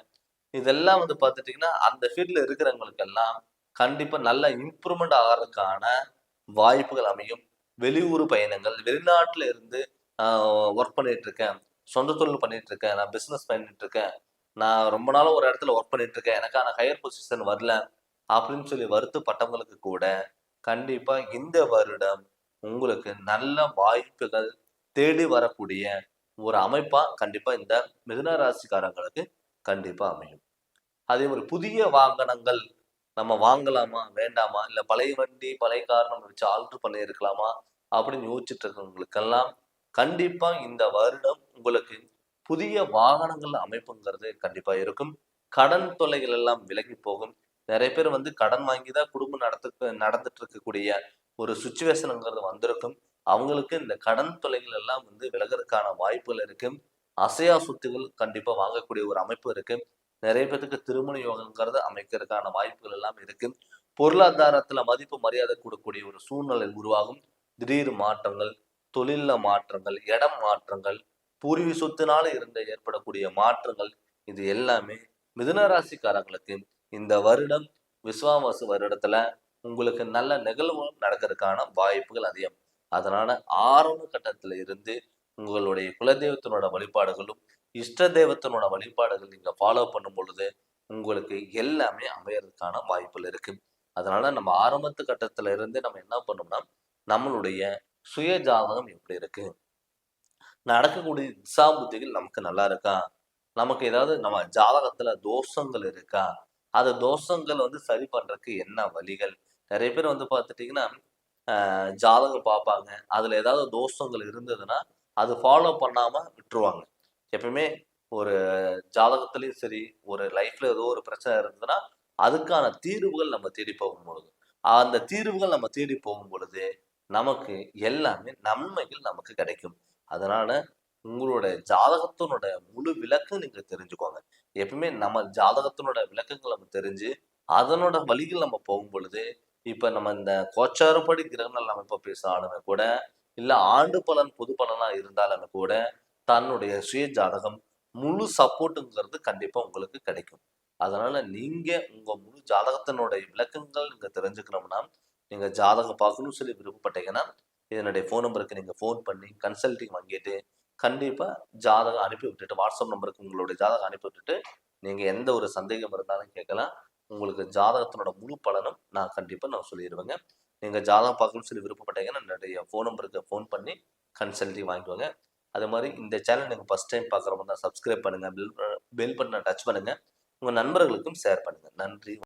இதெல்லாம் பார்த்துட்டீங்கன்னா அந்த ஃபீல்ட்ல இருக்கிறவங்களுக்கெல்லாம் கண்டிப்பா நல்ல இம்ப்ரூவ்மெண்ட் ஆகிறதுக்கான வாய்ப்புகள் அமையும். வெளியூர் பயணங்கள், வெளிநாட்டுல இருந்து ஒர்க் பண்ணிட்டு இருக்கேன், சொந்த தொழில் பண்ணிட்டு இருக்கேன், நான் பிசினஸ் பண்ணிட்டு இருக்கேன், நான் ரொம்ப நாளும் ஒரு இடத்துல ஒர்க் பண்ணிட்டு இருக்கேன், எனக்கான ஹையர் பொசிஷன் வரல அப்படின்னு சொல்லி வருத்தப்பட்டவங்களுக்கு கூட கண்டிப்பா இந்த வருடம் உங்களுக்கு நல்ல வாய்ப்புகள் தேடி வரக்கூடிய ஒரு அமைப்பா கண்டிப்பா இந்த மிதுன ராசிக்காரங்களுக்கு கண்டிப்பா அமையும். அதே மாதிரி புதிய வாகனங்கள் நம்ம வாங்கலாமா வேண்டாமா, இல்ல பழைய வண்டி பழைய கார் நம்ம வச்சு ஆல்டர் பண்ணி இருக்கலாமா அப்படின்னு யோசிச்சுட்டு இருக்கவங்களுக்கெல்லாம் கண்டிப்பா இந்த வருடம் உங்களுக்கு புதிய வாகனங்கள் அமைப்புங்கிறது கண்டிப்பா இருக்கும். கடன் தொல்லைகள் எல்லாம் விலகி போகும். நிறைய பேர் கடன் வாங்கிதான் குடும்பம் நடந்துட்டு இருக்கக்கூடிய ஒரு சுச்சுவேஷனுங்கிறது வந்திருக்கும். அவங்களுக்கு இந்த கடன் தொல்லைகள் எல்லாம் விலகிறதுக்கான வாய்ப்புகள் இருக்கு. அசையா சொத்துகள் கண்டிப்பா வாங்கக்கூடிய ஒரு அமைப்பு இருக்கு. நிறைய பேருக்கு திருமண யோகங்கிறது அமைக்கிறதுக்கான வாய்ப்புகள் எல்லாம் இருக்கு. பொருளாதாரத்துல மதிப்பு மரியாதை கூடக்கூடிய ஒரு சூழ்நிலை உருவாகும். திடீர் மாற்றங்கள், தொழில மாற்றங்கள், இடம் மாற்றங்கள், பூர்வீக சொத்துனால ஏற்படக்கூடிய மாற்றங்கள், இது எல்லாமே மிதுன ராசிக்காரங்களுக்கு இந்த வருடம் விஸ்வாவாசு வருடத்துல உங்களுக்கு நல்ல நிகழ்வு நடக்கிறதுக்கான வாய்ப்புகள் அதிகம். அதனால ஆரம்ப கட்டத்துல இருந்து உங்களுடைய குலதெய்வத்தினோட வழிபாடுகளும் இஷ்ட தெய்வத்தினோட வழிபாடுகள் நீங்க ஃபாலோ பண்ணும் பொழுது உங்களுக்கு எல்லாமே அமையறதுக்கான வாய்ப்புகள் இருக்கு. அதனால நம்ம ஆரம்பத்து கட்டத்துல இருந்து நம்ம என்ன பண்ணோம்னா நம்மளுடைய சுய ஜாதகம் எப்படி இருக்கு, நடக்கக்கூடிய திசா புத்திகள் நமக்கு நல்லா இருக்கா, நமக்கு ஏதாவது நம்ம ஜாதகத்துல தோஷங்கள் இருக்கா? அது தோஷங்கள் வந்து சரி பண்றதுக்கு என்ன வழிகள்? நெறைய பேர் வந்து பார்த்துட்டீங்கன்னா, ஜாதகம் பார்ப்பாங்க. அதுல ஏதாவது தோஷங்கள் இருந்ததுன்னா, அது ஃபாலோ பண்ணாம விட்டுருவாங்க. எப்பவுமே ஒரு ஜாதகத்திலயும் சரி, ஒரு லைஃப்ல ஏதோ ஒரு பிரச்சனை இருந்ததுன்னா, அதுக்கான தீர்வுகள் நம்ம தேடி போகும்பொழுது, அந்த தீர்வுகள் நம்ம தேடி போகும்பொழுது, நமக்கு எல்லாமே நன்மைகள் நமக்கு கிடைக்கும். அதனால உங்களோட ஜாதகத்தினோட முழு விளக்கம் நீங்க தெரிஞ்சுக்கோங்க. எப்பவுமே நம்ம ஜாதகத்தினோட விளக்கங்கள் நம்ம தெரிஞ்சு, அதனோட வழிகள் நம்ம போகும்பொழுது, இப்ப நம்ம இந்த கோச்சாரப்படி கிரகங்கள் அமைப்ப பேசினாலுமே கூட, இல்ல ஆண்டு பலன், பொது பலனா இருந்தாலுமே கூட, தன்னுடைய சுய ஜாதகம் முழு சப்போர்ட்டுங்கிறது கண்டிப்பா உங்களுக்கு கிடைக்கும். அதனால நீங்க உங்க முழு ஜாதகத்தினுடைய விளக்கங்கள் நீங்க தெரிஞ்சுக்கணும்னா, நீங்க ஜாதகம் பார்க்கணும்னு சொல்லி விருப்பப்பட்டீங்கன்னா, என்னுடைய ஃபோன் நம்பருக்கு நீங்க ஃபோன் பண்ணி கன்சல்டிங் வாங்கிட்டு, கண்டிப்பா ஜாதகம் அனுப்பி விட்டுட்டு, வாட்ஸ்அப் நம்பருக்கு உங்களுடைய ஜாதகம் அனுப்பி விட்டுட்டு, நீங்க எந்த ஒரு சந்தேகம் இருந்தாலும் கேட்கலாம். உங்களுக்கு ஜாதகத்தினோட முழு பலனும் நான் கண்டிப்பா சொல்லிருவேங்க. நீங்க ஜாதகம் பார்க்கணும்னு சொல்லி விருப்பப்பட்டீங்கன்னா, என்னுடைய ஃபோன் நம்பருக்கு ஃபோன் பண்ணி கன்சல்டிங் வாங்கிக்கோங்க. அது மாரி இந்த சேனல் நீங்க ஃபர்ஸ்ட் டைம் பார்க்குற மாரி இருந்தா சப்ஸ்கிரைப் பண்ணுங்க. பெல் பட்டன டச் பண்ணுங்க. உங்க நண்பர்களுக்கும் ஷேர் பண்ணுங்க. நன்றி.